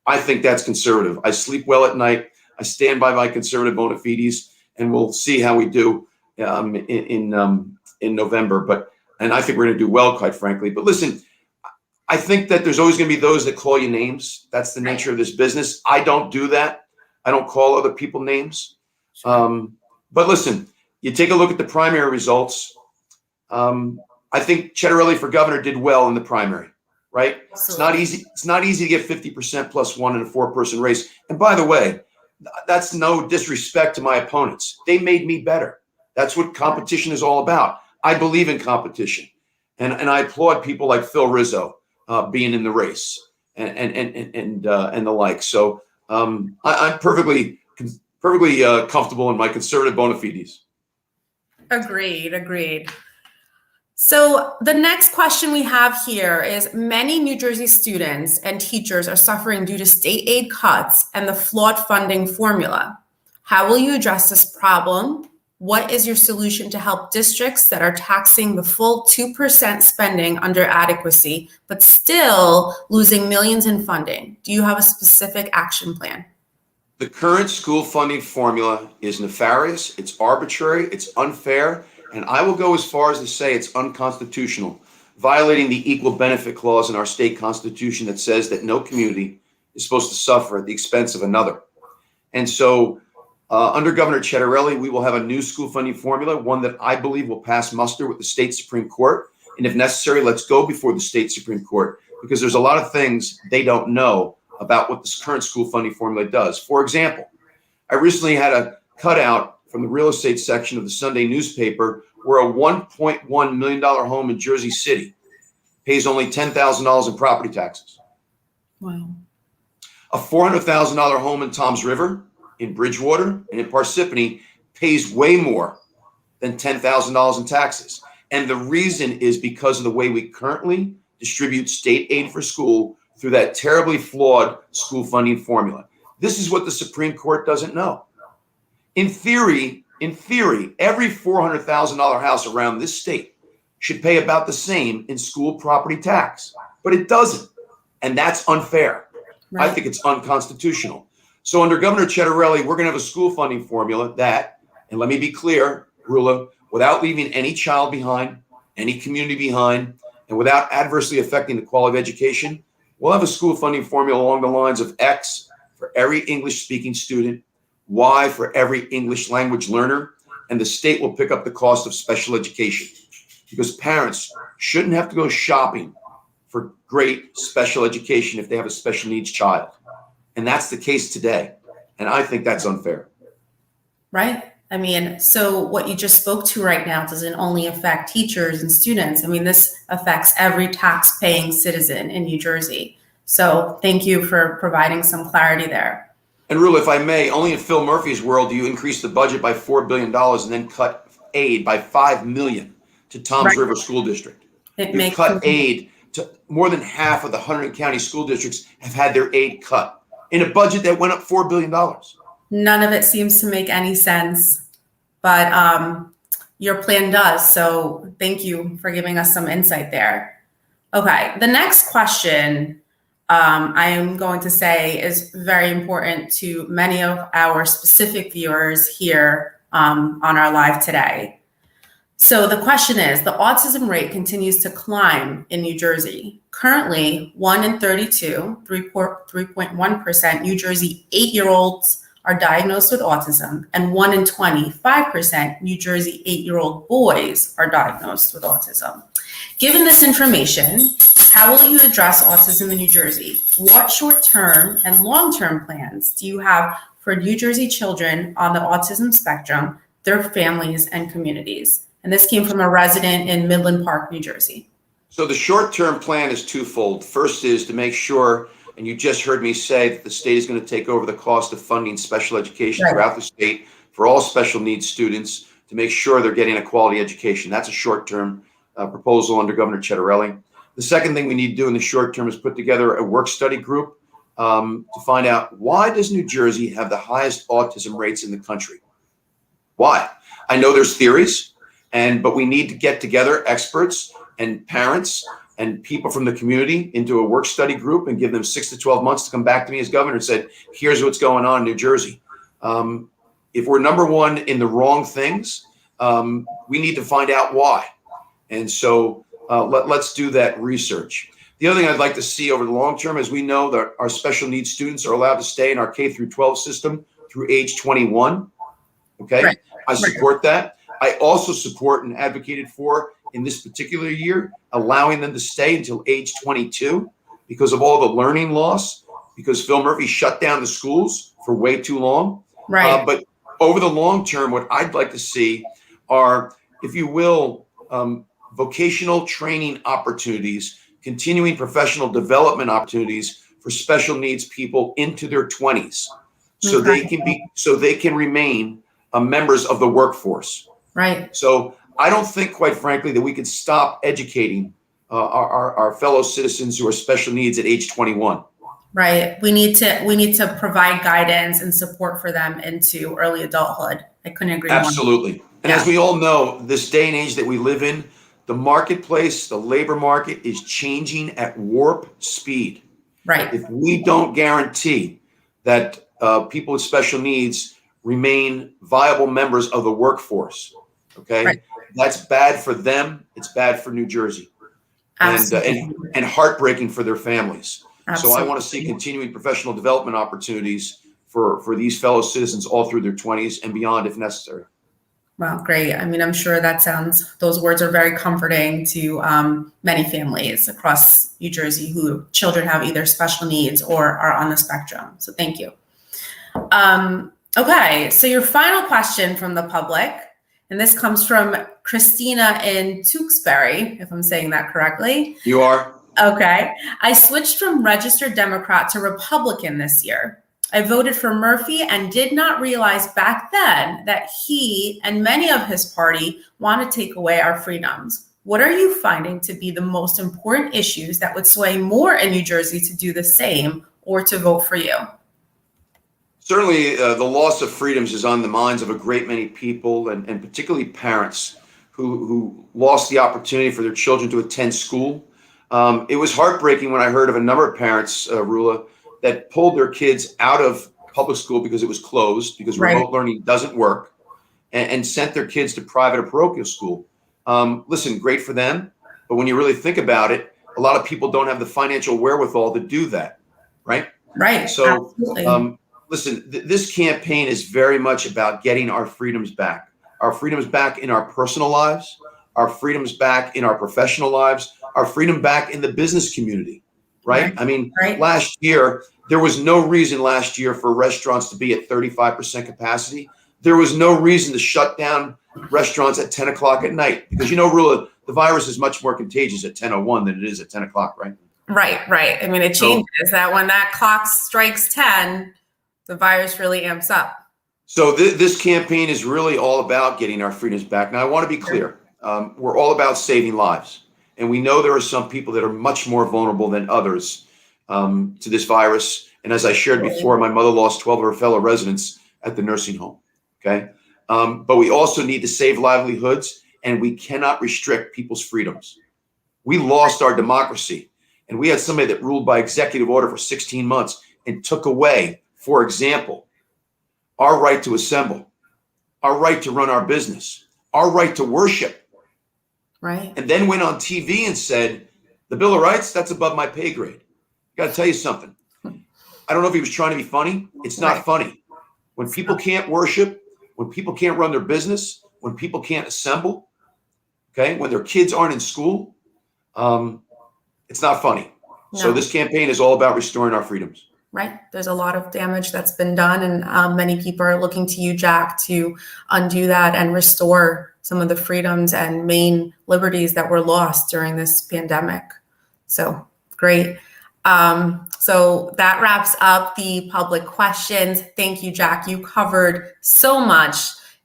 [SPEAKER 3] I think that's conservative. I sleep well at night. I stand by my conservative bona fides, and we'll see how we do in November. And I think we're going to do well, quite frankly. But listen, I think that there's always going to be those that call you names. That's the nature of this business. I don't do that. I don't call other people names. But listen, you take a look at the primary results. I think Ciatterelli for governor did well in the primary, right? It's not easy. It's not easy to get 50% plus one in a 4-person race. And by the way, that's no disrespect to my opponents. They made me better. That's what competition is all about. I believe in competition, and I applaud people like Phil Rizzo being in the race and the like. So I'm perfectly comfortable in my conservative bona fides.
[SPEAKER 5] Agreed. So the next question we have here is, many New Jersey students and teachers are suffering due to state aid cuts and the flawed funding formula. How will you address this problem? What is your solution to help districts that are taxing the full 2% spending under adequacy, but still losing millions in funding? Do you have a specific action plan?
[SPEAKER 3] The current school funding formula is nefarious, it's arbitrary, it's unfair, and I will go as far as to say it's unconstitutional, violating the equal benefit clause in our state constitution that says that no community is supposed to suffer at the expense of another. And so under Governor Ciatterelli, we will have a new school funding formula, one that I believe will pass muster with the state Supreme Court. And if necessary, let's go before the state Supreme Court, because there's a lot of things they don't know about what this current school funding formula does. For example, I recently had a cutout from the real estate section of the Sunday newspaper where a $1.1 million home in Jersey City pays only $10,000 in property taxes.
[SPEAKER 5] Wow.
[SPEAKER 3] A $400,000 home in Toms River, in Bridgewater, and in Parsippany pays way more than $10,000 in taxes. And the reason is because of the way we currently distribute state aid for school through that terribly flawed school funding formula. This is what the Supreme Court doesn't know. In theory, every $400,000 house around this state should pay about the same in school property tax, but it doesn't. And that's unfair. Right. I think it's unconstitutional. So under Governor Ciatterelli, we're going to have a school funding formula that, and let me be clear, Rula, without leaving any child behind, any community behind, and without adversely affecting the quality of education, we'll have a school funding formula along the lines of X for every English-speaking student, Y for every English language learner, and the state will pick up the cost of special education, because parents shouldn't have to go shopping for great special education if they have a special needs child. And that's the case today. And I think that's unfair.
[SPEAKER 5] Right. I mean, so what you just spoke to right now doesn't only affect teachers and students. I mean, this affects every tax-paying citizen in New Jersey. So thank you for providing some clarity there.
[SPEAKER 3] And Rula, if I may, only in Phil Murphy's world do you increase the budget by $4 billion and then cut aid by $5 million to Toms River School District. You've cut aid to more than half of the 100 county school districts have had their aid cut in a budget that went up $4 billion.
[SPEAKER 5] None of it seems to make any sense, but your plan does. So thank you for giving us some insight there. Okay, the next question I am going to say is very important to many of our specific viewers here on our live today. So the question is, the autism rate continues to climb in New Jersey. Currently, 1 in 32, 3.1% New Jersey 8-year-olds are diagnosed with autism, and 1 in 20, 5% New Jersey 8-year-old boys are diagnosed with autism. Given this information, how will you address autism in New Jersey? What short-term and long-term plans do you have for New Jersey children on the autism spectrum, their families and communities? And this came from a resident in Midland Park, New Jersey.
[SPEAKER 3] So the short-term plan is twofold. First is to make sure, and you just heard me say that the state is going to take over the cost of funding special education throughout the state for all special needs students to make sure they're getting a quality education. That's a short-term proposal under Governor Ciatterelli. The second thing we need to do in the short term is put together a work study group to find out, why does New Jersey have the highest autism rates in the country? Why? I know there's theories, but we need to get together experts and parents and people from the community into a work study group and give them 6 to 12 months to come back to me as governor and said, here's what's going on in New Jersey. If we're number one in the wrong things, we need to find out why. And so let's do that research. The other thing I'd like to see over the long term is, we know that our special needs students are allowed to stay in our K through 12 system through age 21. Okay, right. I support that. I also support and advocated for, in this particular year, allowing them to stay until age 22 because of all the learning loss, because Phil Murphy shut down the schools for way too long.
[SPEAKER 5] Right.
[SPEAKER 3] But over the long term, what I'd like to see are, if you will, vocational training opportunities, continuing professional development opportunities for special needs people into their 20s, so they can remain members of the workforce.
[SPEAKER 5] Right.
[SPEAKER 3] So I don't think, quite frankly, that we could stop educating our fellow citizens who are special needs at age 21.
[SPEAKER 5] Right. We need to provide guidance and support for them into early adulthood. I couldn't agree more.
[SPEAKER 3] Absolutely. And as we all know, this day and age that we live in, the marketplace, the labor market is changing at warp speed.
[SPEAKER 5] Right.
[SPEAKER 3] If we don't guarantee that people with special needs remain viable members of the workforce, okay,
[SPEAKER 5] right.
[SPEAKER 3] That's bad for them. It's bad for New Jersey, and heartbreaking for their families. Absolutely. So I want to see continuing professional development opportunities for these fellow citizens all through their 20s and beyond, if necessary.
[SPEAKER 5] Wow, great. I mean, I'm sure those words are very comforting to many families across New Jersey who children have either special needs or are on the spectrum. So thank you. Okay, so your final question from the public, and this comes from Christina in Tewksbury, if I'm saying that correctly.
[SPEAKER 3] You are?
[SPEAKER 5] Okay. I switched from registered Democrat to Republican this year. I voted for Murphy and did not realize back then that he and many of his party want to take away our freedoms. What are you finding to be the most important issues that would sway more in New Jersey to do the same or to vote for you?
[SPEAKER 3] Certainly, the loss of freedoms is on the minds of a great many people, and particularly parents who lost the opportunity for their children to attend school. It was heartbreaking when I heard of a number of parents, Rula, that pulled their kids out of public school because it was closed, because remote learning doesn't work, and sent their kids to private or parochial school. Listen, great for them, but when you really think about it, a lot of people don't have the financial wherewithal to do that, right?
[SPEAKER 5] Right.
[SPEAKER 3] So, listen, this campaign is very much about getting our freedoms back in our personal lives, our freedoms back in our professional lives, our freedom back in the business community, right? I mean, last year, there was no reason last year for restaurants to be at 35% capacity. There was no reason to shut down restaurants at 10 o'clock at night, because, Rula, the virus is much more contagious at 10:01 than it is at 10 o'clock, right?
[SPEAKER 5] Right. I mean, it changes that when that clock strikes 10, the virus really amps up.
[SPEAKER 3] So this campaign is really all about getting our freedoms back. Now, I want to be clear. We're all about saving lives. And we know there are some people that are much more vulnerable than others to this virus. And as I shared before, my mother lost 12 of her fellow residents at the nursing home. Okay. But we also need to save livelihoods, and we cannot restrict people's freedoms. We lost our democracy, and we had somebody that ruled by executive order for 16 months and took away, for example, our right to assemble, our right to run our business, our right to worship.
[SPEAKER 5] Right.
[SPEAKER 3] And then went on TV and said, the Bill of Rights, that's above my pay grade. Got to tell you something. I don't know if he was trying to be funny. It's not funny. When people can't worship, when people can't run their business, when people can't assemble, okay, when their kids aren't in school, it's not funny. No. So this campaign is all about restoring our freedoms.
[SPEAKER 5] Right. There's a lot of damage that's been done, and many people are looking to you, Jack, to undo that and restore some of the freedoms and main liberties that were lost during this pandemic. So great. So that wraps up the public questions. Thank you, Jack. You covered so much.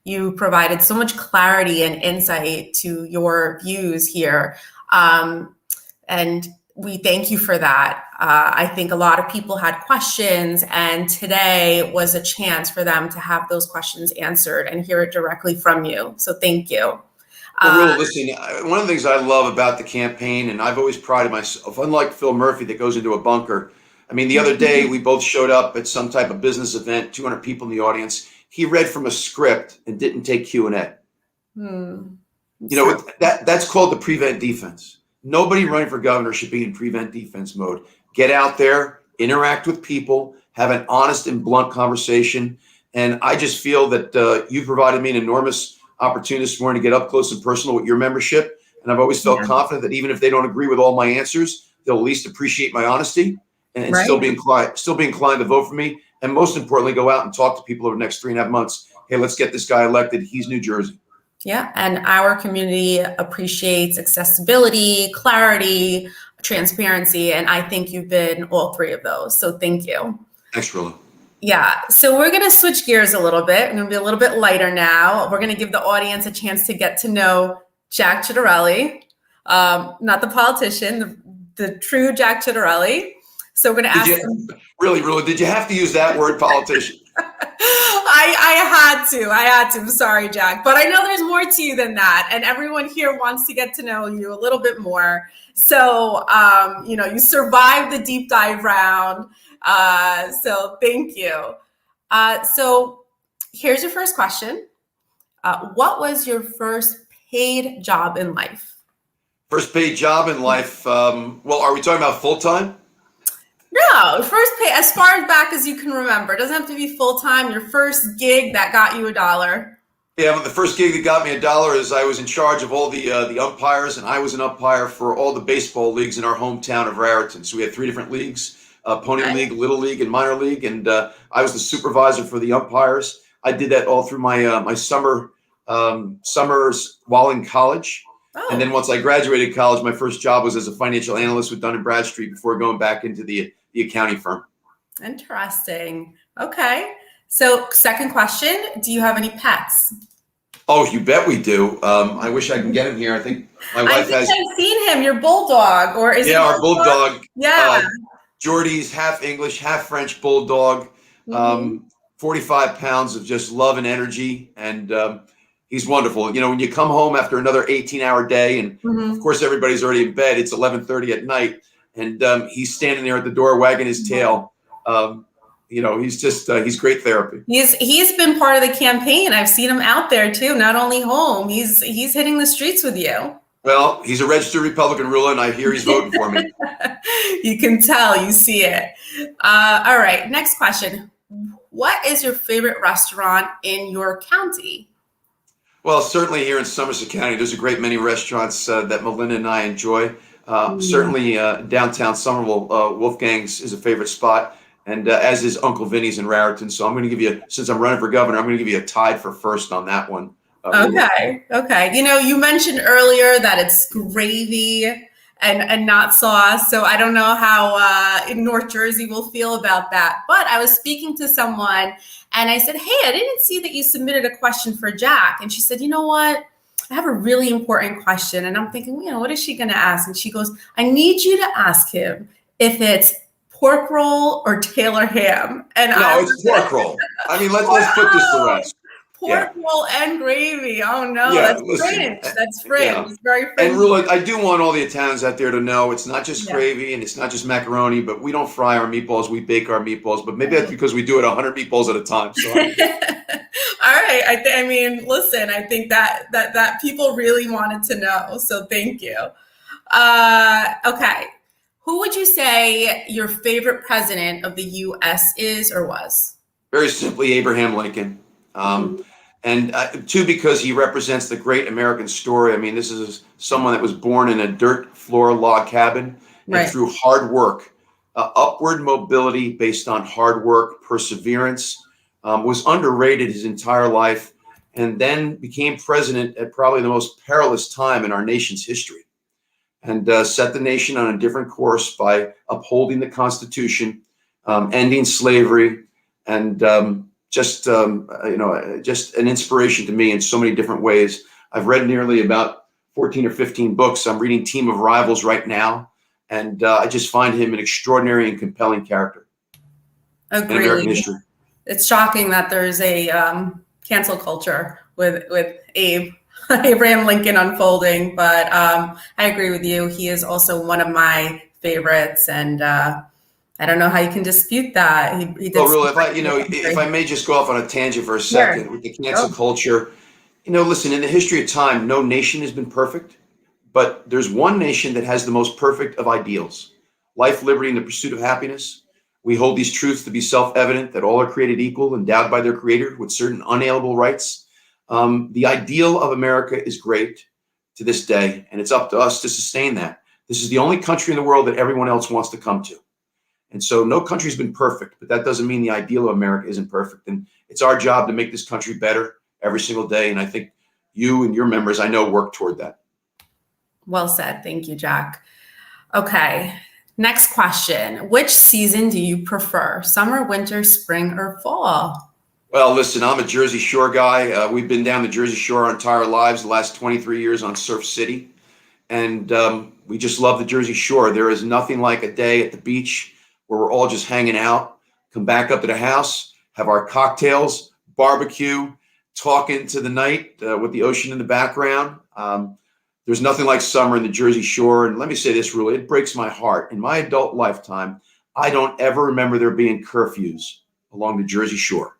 [SPEAKER 5] You provided so much clarity and insight to your views here. And we thank you for that. I think a lot of people had questions, and today was a chance for them to have those questions answered and hear it directly from you. So thank you.
[SPEAKER 3] Well, really, listen, one of the things I love about the campaign, and I've always prided myself, unlike Phil Murphy that goes into a bunker. I mean, the other day we both showed up at some type of business event, 200 people in the audience. He read from a script and didn't take Q&A. You know, that's called the prevent defense. Nobody running for governor should be in prevent defense mode. Get out there, interact with people, have an honest and blunt conversation. And I just feel that you provided me an enormous opportunity this morning to get up close and personal with your membership. And I've always felt confident that even if they don't agree with all my answers, they'll at least appreciate my honesty and still be inclined to vote for me. And most importantly, go out and talk to people over the next 3.5 months. Hey, let's get this guy elected. He's New Jersey.
[SPEAKER 5] Yeah, and our community appreciates accessibility, clarity, transparency, and I think you've been all three of those. So thank you.
[SPEAKER 3] Thanks, Rilla.
[SPEAKER 5] Yeah, so we're going to switch gears a little bit. We're going to be a little bit lighter now. We're going to give the audience a chance to get to know Jack Ciatterelli, not the politician, the true Jack Ciatterelli. So we're going to ask him.
[SPEAKER 3] Really, Rilla, did you have to use that word, politician?
[SPEAKER 5] I had to. I'm sorry, Jack. But I know there's more to you than that. And everyone here wants to get to know you a little bit more. So, you survived the deep dive round. So thank you. So here's your first question. What was your first paid job in life?
[SPEAKER 3] First paid job in life. Well, are we talking about full-time?
[SPEAKER 5] No, first pay as far back as you can remember. It doesn't have to be full-time. Your first gig that got you $1.
[SPEAKER 3] Yeah, but the first gig that got me $1 is I was in charge of all the umpires, and I was an umpire for all the baseball leagues in our hometown of Raritan. So we had 3 different leagues, Pony League, Little League, and Minor League, and I was the supervisor for the umpires. I did that all through my my summers while in college. Oh. And then once I graduated college, my first job was as a financial analyst with Dun & Bradstreet before going back into the accounting firm.
[SPEAKER 5] Interesting. Okay. So second question, do you have any pets?
[SPEAKER 3] Oh, you bet we do. I wish I can get him here. I think my wife has.
[SPEAKER 5] I've seen him, your bulldog, or is it?
[SPEAKER 3] Yeah, our bulldog.
[SPEAKER 5] Yeah.
[SPEAKER 3] Jordy's half English, half French bulldog. 45 pounds of just love and energy. And he's wonderful. You know, when you come home after another 18-hour day, and of course everybody's already in bed, it's 11:30 at night, and he's standing there at the door wagging his tail. He's just he's great therapy. He's
[SPEAKER 5] been part of the campaign. I've seen him out there too, not only home. He's hitting the streets with you.
[SPEAKER 3] Well, he's a registered Republican, Rilla, and I hear he's voting for me.
[SPEAKER 5] You can tell, you see it. All right, next question. What is your favorite restaurant in your county?
[SPEAKER 3] Well, certainly here in Somerset County, there's a great many restaurants that Melinda and I enjoy. Certainly downtown Somerville, Wolfgang's is a favorite spot, and as is Uncle Vinny's in Raritan. So I'm going to give you, since I'm running for governor, I'm going to give you a tied for first on that one.
[SPEAKER 5] Okay. You mentioned earlier that it's gravy and not sauce. So I don't know how in North Jersey will feel about that. But I was speaking to someone and I said, hey, I didn't see that you submitted a question for Jack. And she said, you know what? I have a really important question. And I'm thinking, what is she going to ask? And she goes, I need you to ask him if it's pork roll or Taylor ham. And
[SPEAKER 3] no, it's pork roll. I mean, let's put this to rest.
[SPEAKER 5] Pork roll and gravy. Oh no, that's French. That's French. Yeah. It's very French.
[SPEAKER 3] And Rilla, I do want all the Italians out there to know it's not just gravy and it's not just macaroni, but we don't fry our meatballs, we bake our meatballs. But maybe that's because we do it 100 meatballs at a time. So.
[SPEAKER 5] All right. I mean, listen, I think that people really wanted to know. So thank you. Okay. Who would you say your favorite president of the U.S. is or was?
[SPEAKER 3] Very simply, Abraham Lincoln. And two, because he represents the great American story. I mean, this is someone that was born in a dirt floor log cabin and through hard work, upward mobility based on hard work, perseverance, was underrated his entire life. and then became president at probably the most perilous time in our nation's history, and set the nation on a different course by upholding the Constitution, ending slavery, and just an inspiration to me in so many different ways. I've read nearly about 14 or 15 books. I'm reading Team of Rivals right now, and I just find him an extraordinary and compelling character in American
[SPEAKER 5] Agreed.
[SPEAKER 3] history.
[SPEAKER 5] It's shocking that there's a cancel culture with Abraham Lincoln unfolding, but I agree with you. He is also one of my favorites, and I don't know how you can dispute that. He did.
[SPEAKER 3] Well, really, if I may just go off on a tangent for a second with the cancel culture, listen, in the history of time, no nation has been perfect, but there's one nation that has the most perfect of ideals: life, liberty, and the pursuit of happiness. We hold these truths to be self-evident, that all are created equal, endowed by their creator with certain unalienable rights. The ideal of America is great to this day, and it's up to us to sustain that. This is the only country in the world that everyone else wants to come to. And so no country's been perfect, but that doesn't mean the ideal of America isn't perfect. And it's our job to make this country better every single day. And I think you and your members, I know, work toward that.
[SPEAKER 5] Well said. Thank you, Jack. Okay. Next question. Which season do you prefer? Summer, winter, spring, or fall?
[SPEAKER 3] Well, listen, I'm a Jersey Shore guy. We've been down the Jersey Shore our entire lives, the last 23 years on Surf City. And we just love the Jersey Shore. There is nothing like a day at the beach where we're all just hanging out, come back up to the house, have our cocktails, barbecue, talk into the night with the ocean in the background. There's nothing like summer in the Jersey Shore. And let me say this, really, it breaks my heart. In my adult lifetime, I don't ever remember there being curfews along the Jersey Shore.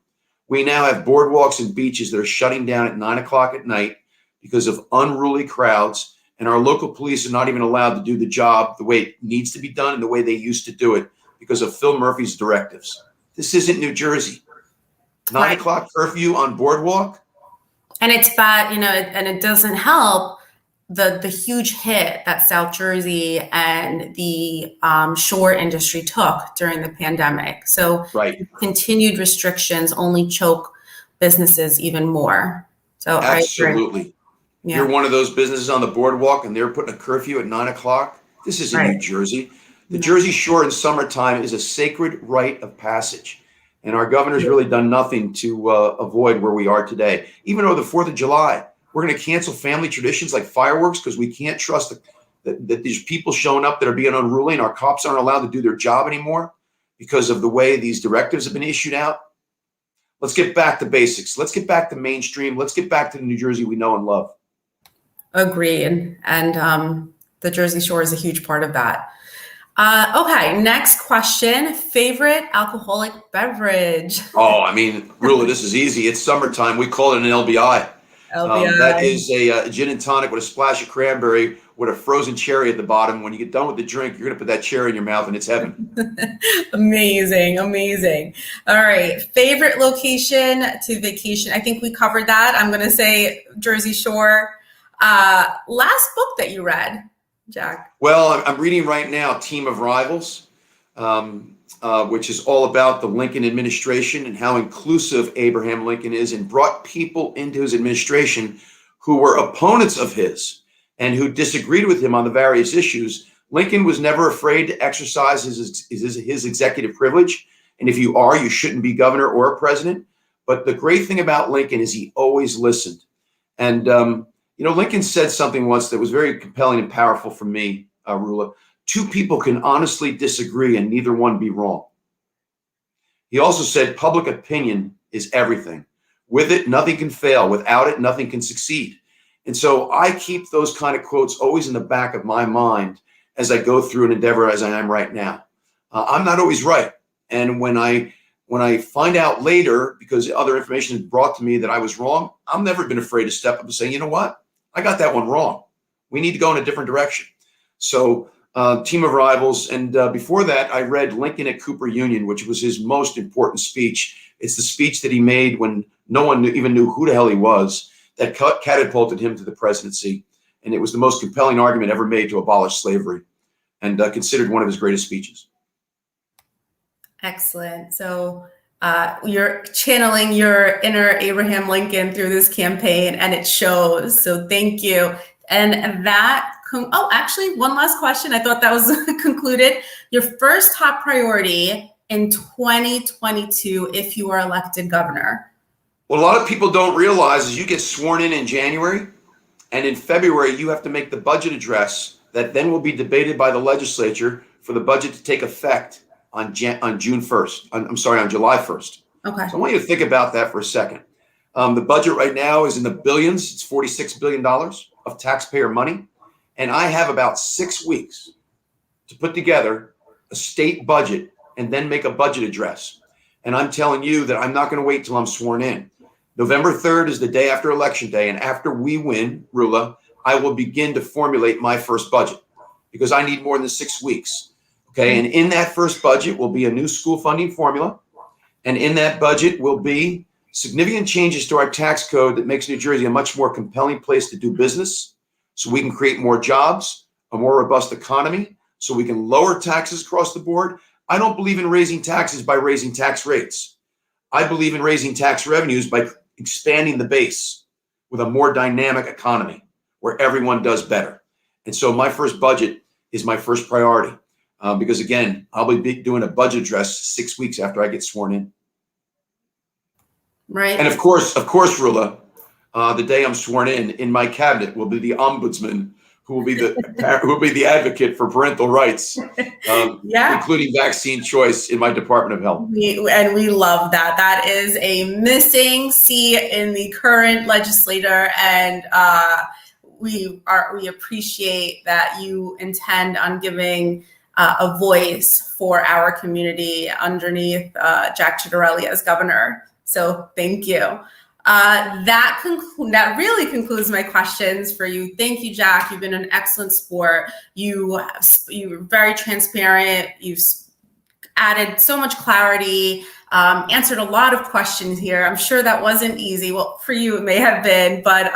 [SPEAKER 3] We now have boardwalks and beaches that are shutting down at 9 o'clock at night because of unruly crowds. And our local police are not even allowed to do the job the way it needs to be done and the way they used to do it because of Phil Murphy's directives. This isn't New Jersey. 9 o'clock curfew on boardwalk.
[SPEAKER 5] And it's bad, and it doesn't help the huge hit that South Jersey and the shore industry took during the pandemic. So continued restrictions only choke businesses even more. So
[SPEAKER 3] absolutely.
[SPEAKER 5] Yeah.
[SPEAKER 3] You're one of those businesses on the boardwalk and they're putting a curfew at 9 o'clock. This isn't New Jersey. The Jersey Shore in summertime is a sacred rite of passage. And our governor's really done nothing to avoid where we are today. Even over the 4th of July, we're going to cancel family traditions like fireworks because we can't trust that these people showing up that are being unruly, and our cops aren't allowed to do their job anymore because of the way these directives have been issued out. Let's get back to basics. Let's get back to mainstream. Let's get back to the New Jersey we know and love.
[SPEAKER 5] Agreed. And the Jersey Shore is a huge part of that. Okay, next question. Favorite alcoholic beverage?
[SPEAKER 3] Oh, I mean, really, this is easy. It's summertime. We call it an LBI. That is a gin and tonic with a splash of cranberry with a frozen cherry at the bottom. When you get done with the drink, you're going to put that cherry in your mouth and it's heaven.
[SPEAKER 5] Amazing. All right. Favorite location to vacation? I think we covered that. I'm going to say Jersey Shore. Last book that you read, Jack?
[SPEAKER 3] Well, I'm reading right now Team of Rivals, which is all about the Lincoln administration and how inclusive Abraham Lincoln is, and brought people into his administration who were opponents of his and who disagreed with him on the various issues. Lincoln was never afraid to exercise his executive privilege. And if you are, you shouldn't be governor or a president. But the great thing about Lincoln is he always listened. And, Lincoln said something once that was very compelling and powerful for me, Rula. Two people can honestly disagree and neither one be wrong. He also said public opinion is everything. With it, nothing can fail. Without it, nothing can succeed. And so I keep those kind of quotes always in the back of my mind as I go through an endeavor as I am right now. I'm not always right. And when I find out later, because other information is brought to me that I was wrong, I've never been afraid to step up and say, you know what? I got that one wrong. We need to go in a different direction. So Team of Rivals. And before that, I read Lincoln at Cooper Union, which was his most important speech. It's the speech that he made when no one even knew who the hell he was, that catapulted him to the presidency. And it was the most compelling argument ever made to abolish slavery, and considered one of his greatest speeches.
[SPEAKER 5] Excellent. So you're channeling your inner Abraham Lincoln through this campaign, and it shows. So thank you. And that, actually, one last question. I thought that was concluded. Your first top priority in 2022, if you are elected governor.
[SPEAKER 3] What a lot of people don't realize is you get sworn in January, and in February, you have to make the budget address that then will be debated by the legislature for the budget to take effect on July 1st.
[SPEAKER 5] Okay.
[SPEAKER 3] So I want you to think about that for a second. The budget right now is in the billions. It's $46 billion of taxpayer money. And I have about 6 weeks to put together a state budget and then make a budget address. And I'm telling you that I'm not going to wait till I'm sworn in. November 3rd is the day after Election Day. And after we win, Rula, I will begin to formulate my first budget because I need more than 6 weeks. Okay. And in that first budget will be a new school funding formula. And in that budget will be significant changes to our tax code that makes New Jersey a much more compelling place to do business so we can create more jobs, a more robust economy, so we can lower taxes across the board. I don't believe in raising taxes by raising tax rates. I believe in raising tax revenues by expanding the base with a more dynamic economy where everyone does better. And so my first budget is my first priority because, again, I'll be doing a budget address 6 weeks after I get sworn in.
[SPEAKER 5] Right.
[SPEAKER 3] And of course, Rula, the day I'm sworn in my cabinet will be the ombudsman who will be the advocate for parental rights, including vaccine choice in my Department of Health.
[SPEAKER 5] We love that. That is a missing seat in the current legislature, and we appreciate that you intend on giving a voice for our community underneath Jack Ciatterelli as governor. So thank you. That really concludes my questions for you. Thank you, Jack. You've been an excellent sport. You were very transparent. You've added so much clarity, answered a lot of questions here. I'm sure that wasn't easy. Well, for you, it may have been, but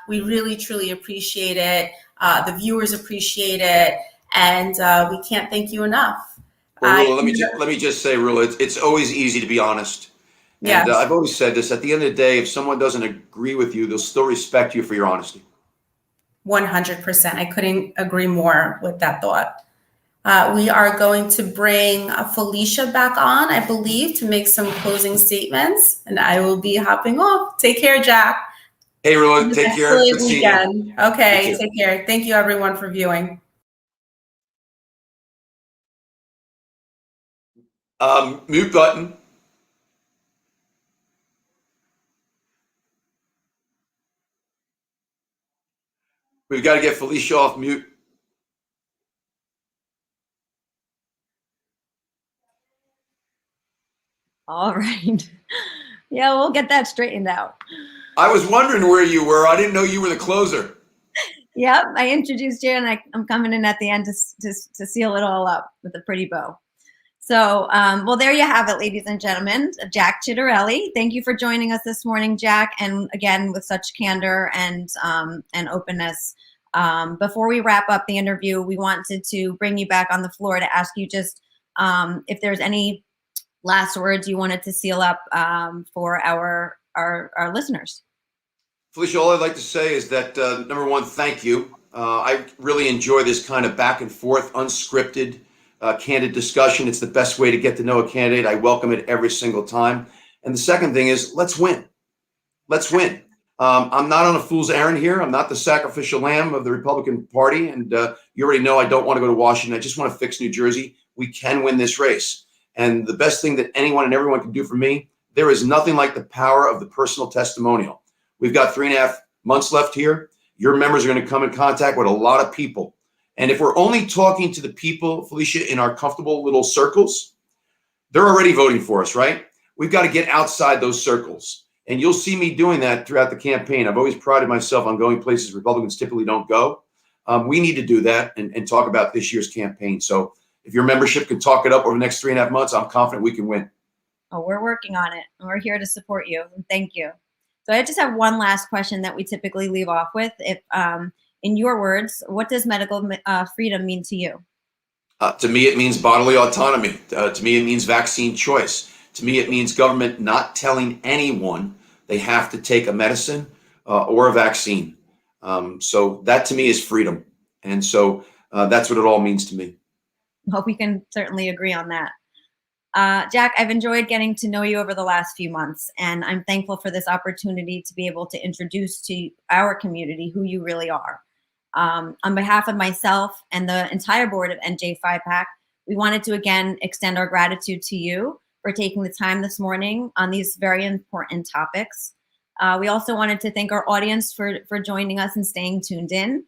[SPEAKER 5] we really, truly appreciate it. The viewers appreciate it. And we can't thank you enough.
[SPEAKER 3] Well, Rula, let me just say, Rula, it's always easy to be honest. And
[SPEAKER 5] yes.
[SPEAKER 3] I've always said this, at the end of the day, if someone doesn't agree with you, they'll still respect you for your honesty.
[SPEAKER 5] 100%. I couldn't agree more with that thought. We are going to bring Felicia back on, I believe, to make some closing statements, and I will be hopping off. Take care, Jack.
[SPEAKER 3] Hey, Rula, take care. Good seeing you.
[SPEAKER 5] Okay, take care. Thank you, everyone, for viewing.
[SPEAKER 3] Mute button. We've got to get Felicia off mute.
[SPEAKER 1] All right. Yeah, we'll get that straightened out.
[SPEAKER 3] I was wondering where you were. I didn't know you were the closer.
[SPEAKER 1] Yep, I introduced you, and I'm coming in at the end to seal it all up with a pretty bow. So, well, there you have it, ladies and gentlemen. Jack Ciatterelli. Thank you for joining us this morning, Jack, and again with such candor and openness. Before we wrap up the interview, we wanted to bring you back on the floor to ask you just if there's any last words you wanted to seal up for our listeners.
[SPEAKER 3] Felicia, all I'd like to say is that number one, thank you. I really enjoy this kind of back and forth, unscripted, candid discussion. It's the best way to get to know a candidate. I welcome it every single time. And the second thing is, let's win. Let's win. I'm not on a fool's errand here. I'm not the sacrificial lamb of the Republican Party. And you already know I don't want to go to Washington. I just want to fix New Jersey. We can win this race. And the best thing that anyone and everyone can do for me, there is nothing like the power of the personal testimonial. We've got 3.5 months left here. Your members are going to come in contact with a lot of people. And if we're only talking to the people, Felicia, in our comfortable little circles, they're already voting for us, right? We've got to get outside those circles. And you'll see me doing that throughout the campaign. I've always prided myself on going places Republicans typically don't go. We need to do that and talk about this year's campaign. So if your membership can talk it up over the next 3.5 months, I'm confident we can win.
[SPEAKER 1] Oh, we're working on it. And we're here to support you. And thank you. So I just have one last question that we typically leave off with. If, in your words, what does medical freedom mean to you?
[SPEAKER 3] To me, it means bodily autonomy. To me, it means vaccine choice. To me, it means government not telling anyone they have to take a medicine or a vaccine. So that to me is freedom. And so that's what it all means to me.
[SPEAKER 1] Well, we can certainly agree on that. Jack, I've enjoyed getting to know you over the last few months, and I'm thankful for this opportunity to be able to introduce to our community who you really are. On behalf of myself and the entire board of NJPHIPAC, we wanted to again extend our gratitude to you for taking the time this morning on these very important topics. We also wanted to thank our audience for joining us and staying tuned in.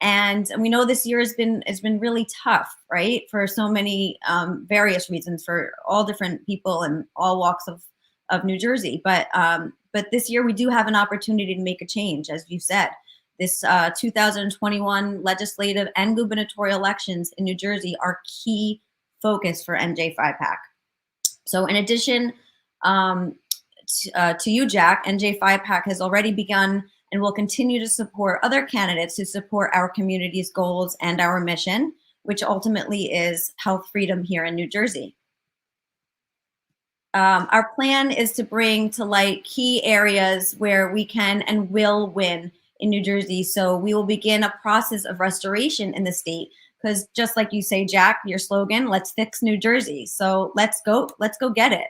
[SPEAKER 1] And we know this year has been really tough, right? For so many various reasons for all different people and all walks of New Jersey. But this year we do have an opportunity to make a change, as you said. This 2021 legislative and gubernatorial elections in New Jersey are key focus for NJPHIPAC. So in addition to you, Jack, NJPHIPAC has already begun and will continue to support other candidates to support our community's goals and our mission, which ultimately is health freedom here in New Jersey. Our plan is to bring to light key areas where we can and will win in New Jersey. So we will begin a process of restoration in the state, because just like you say, Jack, your slogan, let's fix New Jersey. So let's go get it.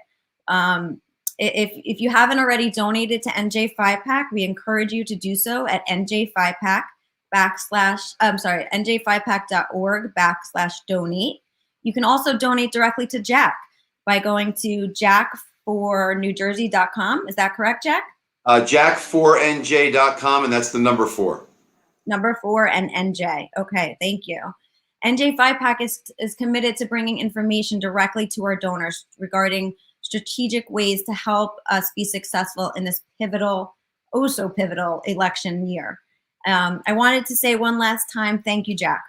[SPEAKER 1] If you haven't already donated to NJPHIPAC, we encourage you to do so at NJPHIPAC.org/donate. You can also donate directly to Jack by going to jack4newjersey.com. Is that correct, Jack?
[SPEAKER 3] Jack4nj.com, and that's the number 4.
[SPEAKER 1] Number 4 and NJ. Okay, thank you. NJPHIPAC is committed to bringing information directly to our donors regarding strategic ways to help us be successful in this pivotal, oh so pivotal election year. I wanted to say one last time, thank you, Jack.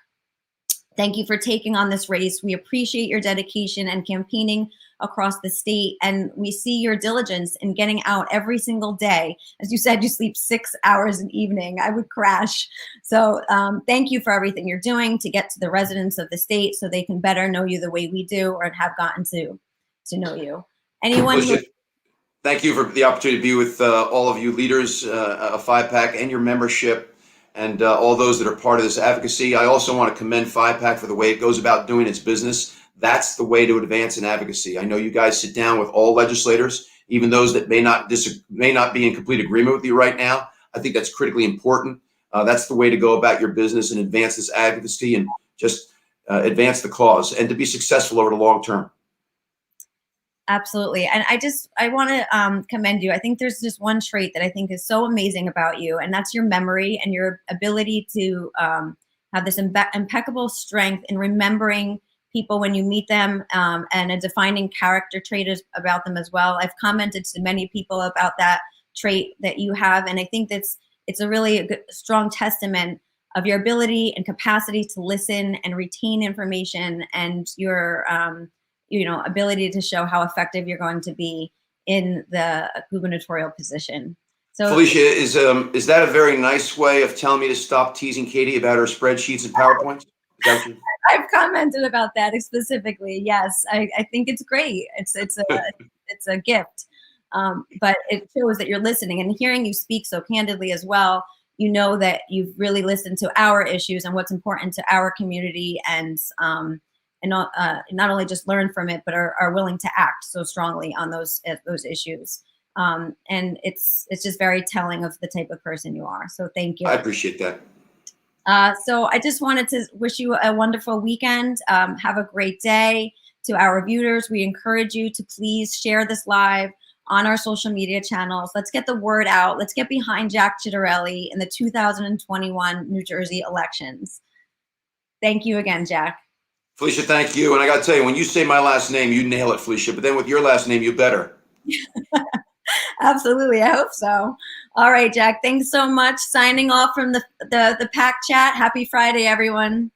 [SPEAKER 1] Thank you for taking on this race. We appreciate your dedication and campaigning across the state, and we see your diligence in getting out every single day. As you said, you sleep 6 hours an evening. I would crash. So thank you for everything you're doing to get to the residents of the state so they can better know you the way we do or have gotten to know you.
[SPEAKER 3] Thank you for the opportunity to be with all of you leaders of PHIPAC and your membership and all those that are part of this advocacy. I also want to commend PHIPAC for the way it goes about doing its business. That's the way to advance in advocacy. I know you guys sit down with all legislators, even those that may not be in complete agreement with you right now. I think that's critically important. That's the way to go about your business and advance this advocacy and just advance the cause and to be successful over the long term.
[SPEAKER 1] Absolutely. And I want to commend you. I think there's just one trait that I think is so amazing about you, and that's your memory and your ability to have this impeccable strength in remembering people when you meet them, and a defining character trait about them as well. I've commented to many people about that trait that you have, and I think it's a really strong testament of your ability and capacity to listen and retain information, and your ability to show how effective you're going to be in the gubernatorial position. So,
[SPEAKER 3] Felicia, is that a very nice way of telling me to stop teasing Katie about her spreadsheets and PowerPoints?
[SPEAKER 1] I've commented about that specifically. Yes, I think it's great. It's a gift, but it shows that you're listening and hearing you speak so candidly as well. You know that you've really listened to our issues and what's important to our community, and not only just learn from it, but are willing to act so strongly on those issues. And it's just very telling of the type of person you are. So thank you.
[SPEAKER 3] I appreciate that.
[SPEAKER 1] So I just wanted to wish you a wonderful weekend. Have a great day. To our viewers, we encourage you to please share this live on our social media channels. Let's get the word out. Let's get behind Jack Ciatterelli in the 2021 New Jersey elections. Thank you again, Jack.
[SPEAKER 3] Felicia, thank you. And I got to tell you, when you say my last name, you nail it, Felicia. But then with your last name, you better.
[SPEAKER 1] Absolutely. I hope so. All right, Jack. Thanks so much. Signing off from the PAC chat. Happy Friday, everyone.